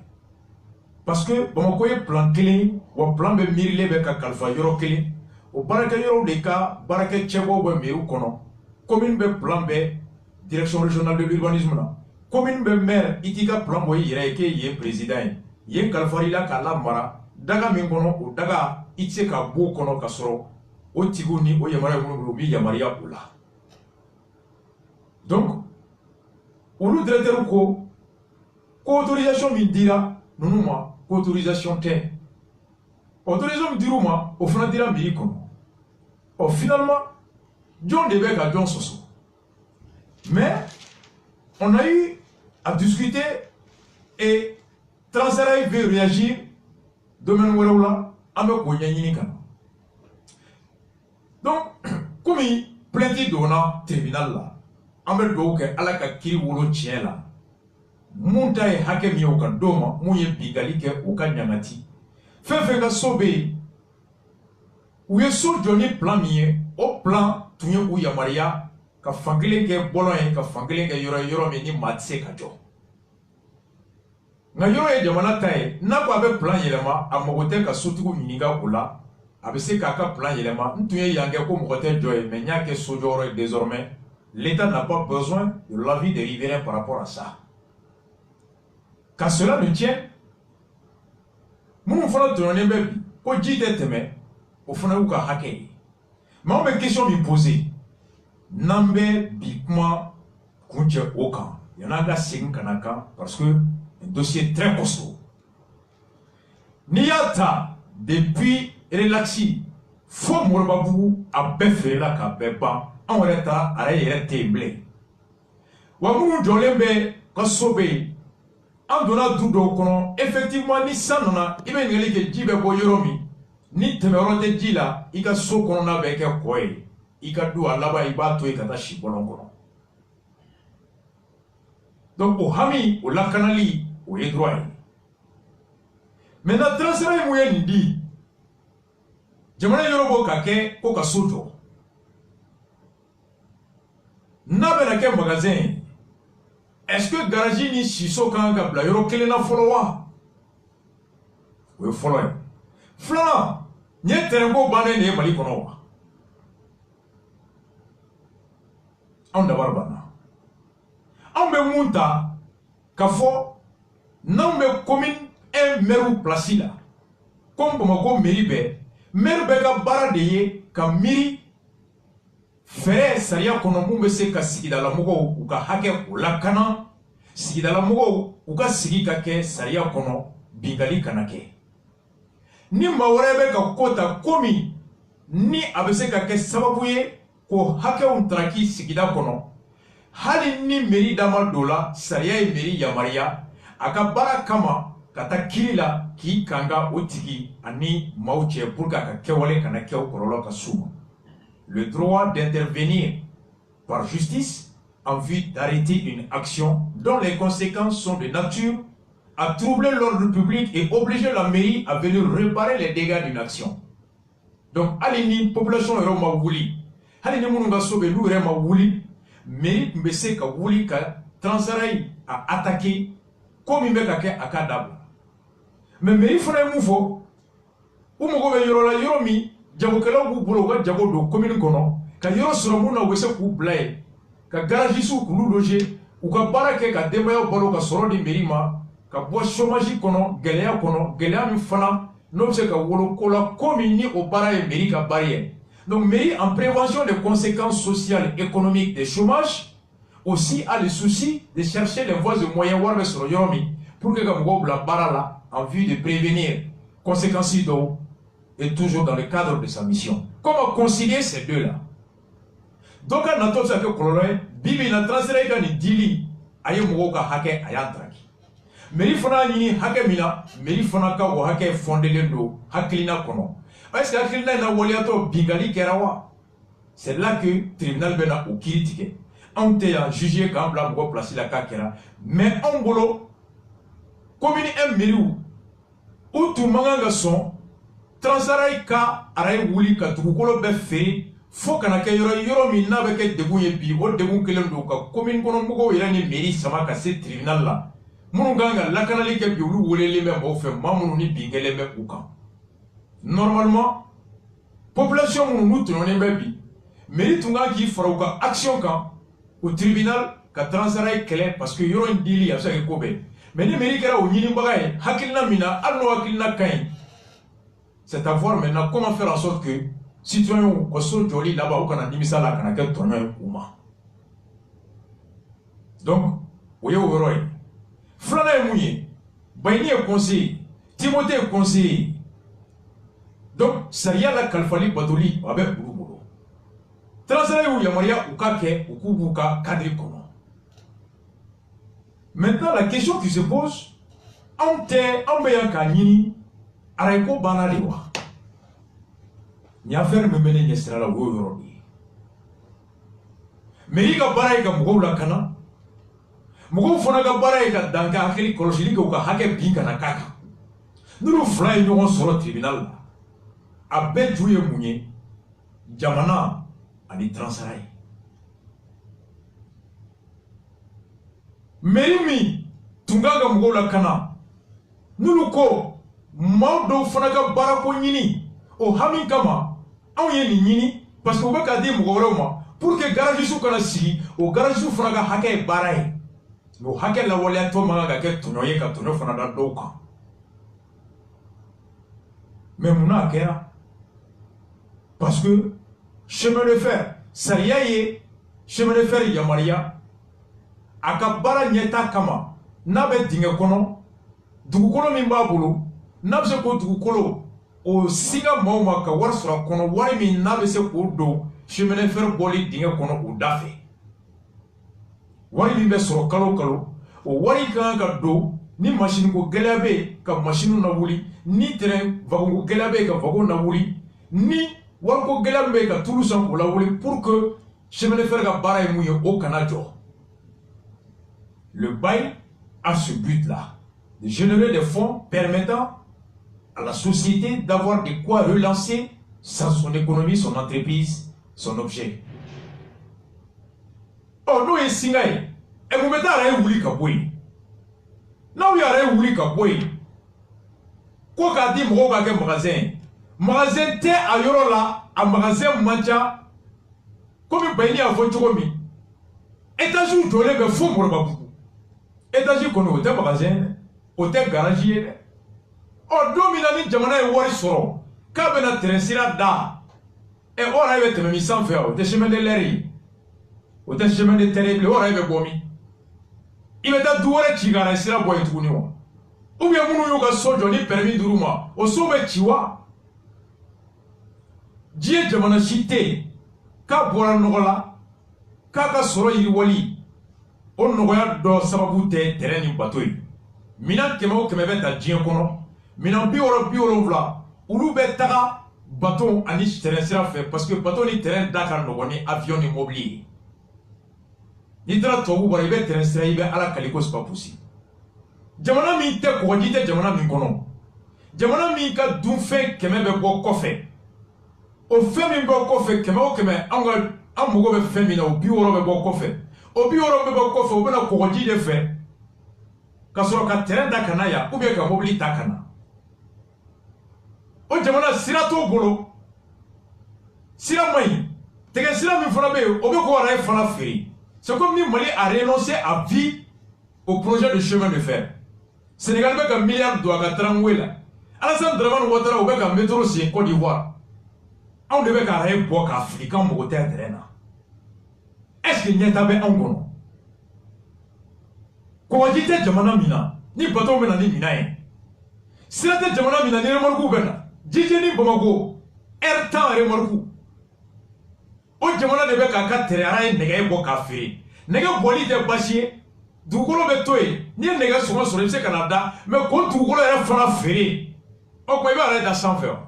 Parce que Bamako est plan clé ou plan de mirile be ka kalfa yoro clé au baraka yoro de ka baraka chebo be miru kono commune be plan be direction régionale de l'urbanisme na commune be maire itika plan boy yere ke ye président ye kalfa ila kala mara daga min kono o daga itse ka bo kono ka soro o tiguni o yamara ngulu bi yamaria ula. Donc ulu directeur ko autorisation mi dira nunuma autorisation te autorisation diruma au fana dira mi kono o finalement John devait à John Soso mais on a eu à discuter et Transaraï veut réagir domaine wala ame ko nyanyini kana donc comme plainte dona tribunal là ame do ke ala ka kiri wolo tien là munta e hake mi o ka doma munye bigali ke o ka nyangati fefe ga sobe ou ye so joni plan mi o plan tunye u ya maria ka fangile ke bolon e ka fangile ke yoro mi ni matse ka jo nga yoro e jamana tay na ko abe plan yelema amogote ka sotugo mininga kula abe se ka plan yelema ntunye yange ko mogote joye mais nya ke sojoro désormais l'État n'a pas besoin de l'avis des riverains par rapport à ça. Qu'à cela ne tient, mon frère de l'Onébé, quand dit d'être au fond de la hake. Mais on me question me poser. Nambe bikma kunche okan. Il y en a là 5 kanaka parce que un dossier très costaud. Niyata depuis relaxi, faut morbabu a beffer la kabeba. En reta à la Wamu Jolembe, Kosobe, en donnant tout d'okono, effectivement, ni sanana, il m'a dit que Jibe Boyoromi, ni temerote Jila, il a so qu'on a avec un coin. i ka du a laban i b'a to i ka taa si bɔlɔn kɔnɔ. Donc o hami o lakanali o ye droit ye. Maintenant transfert ye mun ye nin di jamana yɔrɔ bɔ ka kɛ ko ka so jɔ n'a bɛna kɛ magasin ye est-ce que garage ni siso kan ka bila yɔrɔ kelen na fɔlɔ wa o ye fɔlɔ ye. Filanan n ye terrain ko bannen de ye Mali kɔnɔ wa anw dabari banna anw bɛ mun ta ka fɔ n'anw bɛ commune un maire place la comme Bamako mairie bɛɛ maire bɛɛ ka baara de ye ka miiri fɛɛrɛ sariya kɔnɔ mun bɛ se ka sigidalamɔgɔw u ka hakɛ o lakana sigidalamɔgɔw u ka sigi ka kɛ sariya kɔnɔ bingali kana kɛ ni maa wɛrɛ bɛ ka ko ta ko min ni a bɛ se ka kɛ sababu ye ko hakɛw ntaraki sigida kɔnɔ hali ni mairie dama don la sariya ye mairie yamaruya a ka baara kama ka taa kiri la k'i kanga o tigi ani maaw cɛ pour que a ka kɛwale kana kɛ o kɔlɔlɔ ka s'u ma. Le droit d'intervenir par justice en vue d'arrêter une action dont les conséquences sont de nature à troubler l'ordre public et obliger la mairie à venir réparer les dégâts d'une action. Donc, hali ni population yɛrɛ ma wuli hali ni minnu ka so bɛ n'u yɛrɛ ma wuli mairie tun bɛ se ka wuli ka transfert a attaquer ko min bɛ ka kɛ a ka dabila. Mais mairie fana ye mun fɔ u mago bɛ yɔrɔ la yɔrɔ min jagokɛlaw b'u bolo u ka jago don commune kɔnɔ ka yɔrɔ sɔrɔ mun na u bɛ se k'u bila yen ka garagisiw k'olu loger u ka baara kɛ ka denbaya balo ka sɔrɔ di mairie ma ka bɔ chômage kɔnɔ gɛlɛya min fana n'o bɛ se ka wolo ko la ko min ni o baara ye mairie ka baara ye. Donc mairie en prévention des conséquences sociales et économiques des chômages aussi a le souci de chercher les voies et moyens wari bɛ sɔrɔ yɔrɔ min pour que ka mɔgɔw bila baara la en vue de prévenir conséquences d'eau et toujours dans le cadre de sa mission. Comment concilier ces deux-là? Donc, à notre avis, Bibi na transféré ka ni dili aye mɔgɔw ka hakɛ a y'a traki. Mairie fana ɲini hakɛ min na, mairie fana ka o hakɛ fondelen don hakilina kɔnɔ. Est-ce que hakilina na waliyatɔ bingali kɛra wa? C'est là que tribunal bɛ na o kiiri tigɛ. Anw tɛ yan juger k'an bila mɔgɔ place la k'a kɛra, mais anw bolo commune un mairie u tun man kan ka sɔn transfert ka araye wuli ka dugukolo bɛɛ feere fo kana kɛ yɔrɔ min n'a bɛ kɛ degun ye bi o degun kelen don ka commune kɔnɔ mɔgɔw yɛrɛ ni mairie sama ka se tribunal la minnu kan ka lakanali kɛ bi olu welelen bɛ mɔgɔw fɛ maa minnu ni binkɛlen bɛ u kan. Normalement population minnu n'u tɔɲɔnen bɛ bi mairie tun kan k'i fara u ka action kan o tribunal ka transfert kɛlɛ parce que yɔrɔ in dili a bɛ se ka kɛ ko bɛɛ. Mais ni mairie kɛra o ɲinibaga ye hakilina min na hali n'o hakilina ka ɲi c'est à voir maintenant comment faire en sorte que citoyens ka so jɔli laban u kana nimisa la kana kɛ tɔɲɔ ye u ma. Donc o ye o yɔrɔ ye. Filanan ye mun ye Bayini ye conseiller Timothée ye conseiller donc sariya la kalifali batoli a bɛ olu bolo. Transfert y'u yamaruya u ka kɛ u k'u b'u ka cadre kɔnɔ. Maintenant, la question qui se pose, on bɛ yan k'a ɲini araye ko banna de wa? Ni affaire min bɛ ne ɲɛsira la o y'o yɔrɔ de ye. Mairie ka baara ye ka mɔgɔw lakana, mɔgɔw fana ka baara ye ka dan ka hakili kɔlɔsili kɛ u ka hakɛ bin kana k'a kan. N'olu fila ye ɲɔgɔn sɔrɔ tribunal la, a bɛɛ ju ye mun ye? Jamana ani transfert ye. Mairie min tun kan ka mɔgɔw lakana n'olu ko maaw dɔw fana ka baara ko ɲini o hami kama anw ye nin ɲini parce que u bɛ k'a di mɔgɔ wɛrɛw ma pour que garagisiw kana sigi o garagisiw fana ka hakɛ ye baara ye mais o hakɛ lawaleyatɔ man kan ka kɛ tɔɲɔ ye ka tɔɲɔ fana da dɔw kan. Mais munna a kɛra? Parce que chemin de fer sariya ye chemin de fer yamaruya a ka baara ɲɛta kama n'a bɛ dingɛ kɔnɔ dugukolo min b'a bolo n'a bɛ se k'o dugukolo o singa maaw ma ka wari sɔrɔ a kɔnɔ wari min n'a bɛ se k'o don chemin de fer bɔli dingɛ kɔnɔ o da fɛ wari min bɛ sɔrɔ kalo o kalo o wari kan ka don ni machine ko gɛlɛya bɛ yen ka machine lawuli ni terrain wagon ko gɛlɛya bɛ yen ka wagon lawuli ni Warko Gelambe ka Toulouse pour la voler pour que chemin de fer Bara et Mouye au Canada. Le bail a ce but-là, de générer des fonds permettant à la société d'avoir de quoi relancer son économie, son entreprise, son objet. Oh, nous, ici, et vous mettez à la Wouli Kaboué. Non, il y a la Wouli Kaboué. Quoi qu'a dit mon magasin? Magasin t'es à Yorola, à magasin Mancha, comme il paye à votre commis. États-Unis, tu as le fond pour le babou. États-Unis, qu'on a hôtel magasin, hôtel garagier. Oh, dominani jamana et wari soro. Kabena terensira da. Et on arrive à me sans faire, au chemin de l'air. Au chemin de terrible, on arrive à Bomi. Il va douer Chigara et Sira Boy Tunio. Ou bien Mounou Yoga Sojo ni permis de Ruma, au sommet Chiwa. Dieu jamana chité. Kabora Nogola. Kaka Soro Iriwali. On n'aurait do sababute terrain in batouille. Mina Kemo Kemebet à Giancono. Mina bioro vla. Ulu betara bateau ani terrain sera fait parce que bateau ni terrain Dakar no ni avion ni mobilier. Ni tra to bu bari terrain sera ibe ala kaliko c'est pas possible. Jamana mi te ko jite jamana mi kono. Jamana mi ka dun fe kemebe bo kofe. O fe mi bo kofe keme o keme angal amugo be fe mi na o bioro be bo kofe. O bioro be bo kofe o bena ko jide fe. Ka soro ka terrain Dakar ya ou bien ka mobilier takana. O jamana sirato bolo sira mai tege sira mi fana be o be ko ara fana feri. C'est comme ni Mali a renoncé à vivre au projet de chemin de fer. Sénégal be ka milliard doit ka trangwela. Alassane Dramane Ouattara o be ka métro si Côte d'Ivoire. On devait ka ra bo ka africain mo côté terrain. Est-ce que nyata be on kono? Ko wajite jamana mina ni bato mena ni mina en. Sirate jamana mina ni remorku bena. Djidjeni Bamako, Ertan remorku. O jamana de be ka ka terera e nega e bo ka fe. Nega boli de bashi, dugolo be toy, ni nega soma so se Canada, mais ko dugolo e fana fere. O ko iba re da sans faire.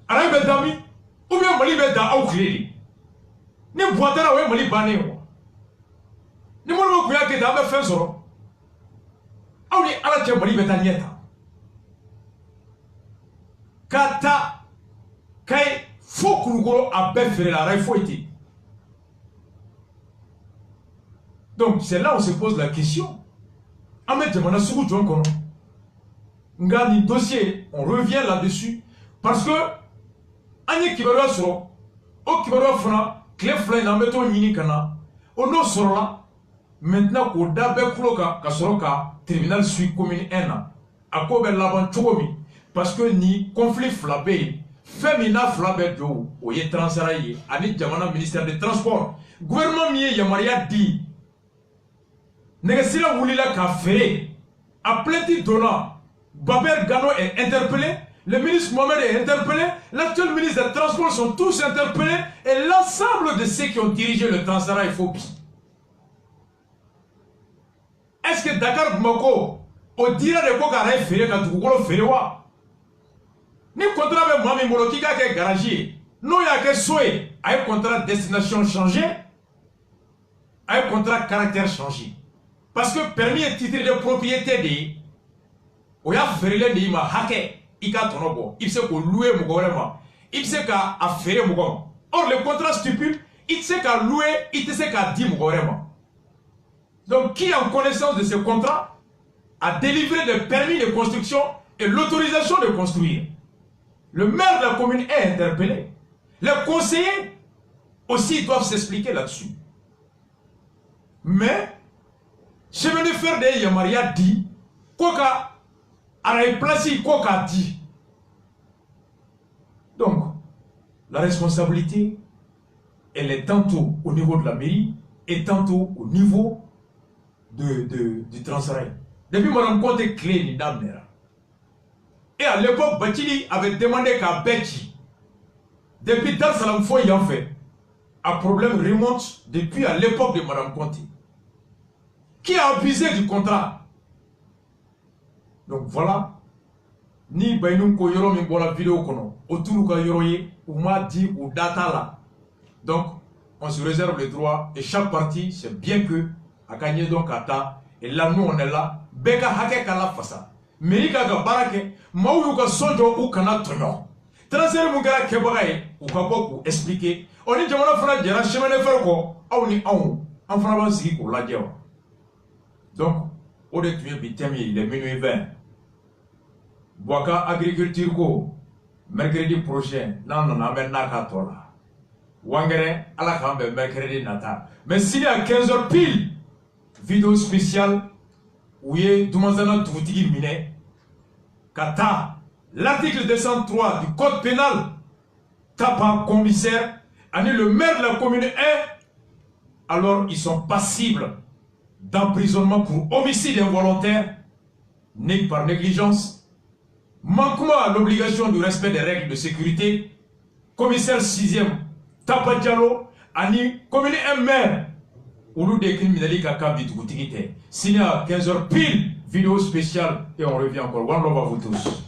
Ara be dami, ou bien Mali be da au clé. Ni boitera we Mali bané o. Ni mo ko ya ke da be fe soro. Aw ni ala che Mali be ta nieta. Kata Kai Fokurugoro a befféré la réfoité. Donc c'est là où se pose la question. Ahmed Jamana Sougou John Kono. Ngani dossier, on revient là-dessus. Parce que Anye Kibarua Soro, O Kibarua Fana, Cleflain Ameto Nini Kana, Ono Sorola, maintenant qu'au Dabe Kuloka, Kasoroka, tribunal suit commune 1, à Kobe Laban Chogomi. Parce que ni conflit flabé, féminin flabé de ou yé transaraye, ani jamana ministère des Transports, gouvernement miye yamaria dit, Negesira Woulila ka feré, a plainti donnant, Baber Gano est interpellé, le ministre Mohamed est interpellé, l'actuel ministre des Transports sont tous interpellés, et l'ensemble de ceux qui ont dirigé le Transarail phobie. Est-ce que Dakar Bamako, au dira de quoi qu'à feré, quand tu veux feré wa? Ni contrat avec Mami Molo qui a que garagier. Non, il y a que souhait. Un contrat destination changé. Un contrat caractère changé. Parce que permis et titre de propriété de. On a fait le de ma hake. Il a ton obo. Il sait qu'on loue mon gouvernement. Il sait qu'à faire mon gouvernement. Or, le contrat stipule. Il sait qu'à louer. Il sait qu'à dire mon gouvernement. Donc, qui en connaissance de ce contrat a délivré le permis de construction et l'autorisation de construire? Le maire de la commune est interpellé. Les conseillers aussi doivent s'expliquer là-dessus. Mais, chemin de fer de Yamaria dit, Koka a remplacé Koka dit. Donc, la responsabilité, elle est tantôt au niveau de la mairie et tantôt au niveau du Transrail. Depuis Mme Conte clé ni dame. Et à l'époque, Batili avait demandé qu'à Betty, depuis Dar Salam Foy en fait, un problème remonte depuis à l'époque de Mme Conte. Qui a abusé du contrat? Donc voilà ni bainu ko yoro min bola vidéo kono autour ka yoro ye ou m'a dit ou data là. Donc on se réserve les droits et chaque partie c'est bien que a gagné donc à temps et là nous on est là beka hake kala fasa merika ga barake mawu ka sojo ou kana tonyo transfert mun kala kebaga ye ou ka boko expliquer on est jamana fana jara chemin de fer ko aw ni aw en fana ba sigi ko lajɛ wa. Donc au de tuer bitemi les minuit 20 Boaka agriculture ko mercredi prochain nan na ben naka tola wangere ala kan be mercredi nata mais s'il y a 15h pile vidéo spéciale où est Doumanzana Toutigi Mine Kata l'article 203 du code pénal tape un commissaire année le maire de la commune 1 alors ils sont passibles d'emprisonnement pour homicide involontaire par négligence, manquement à l'obligation du respect des règles de sécurité, commissaire 6e Tapa Diallo ani commune 1 maire ou nous des criminels qui signé à 15h pile vidéo spéciale et on revient encore. One love à vous tous.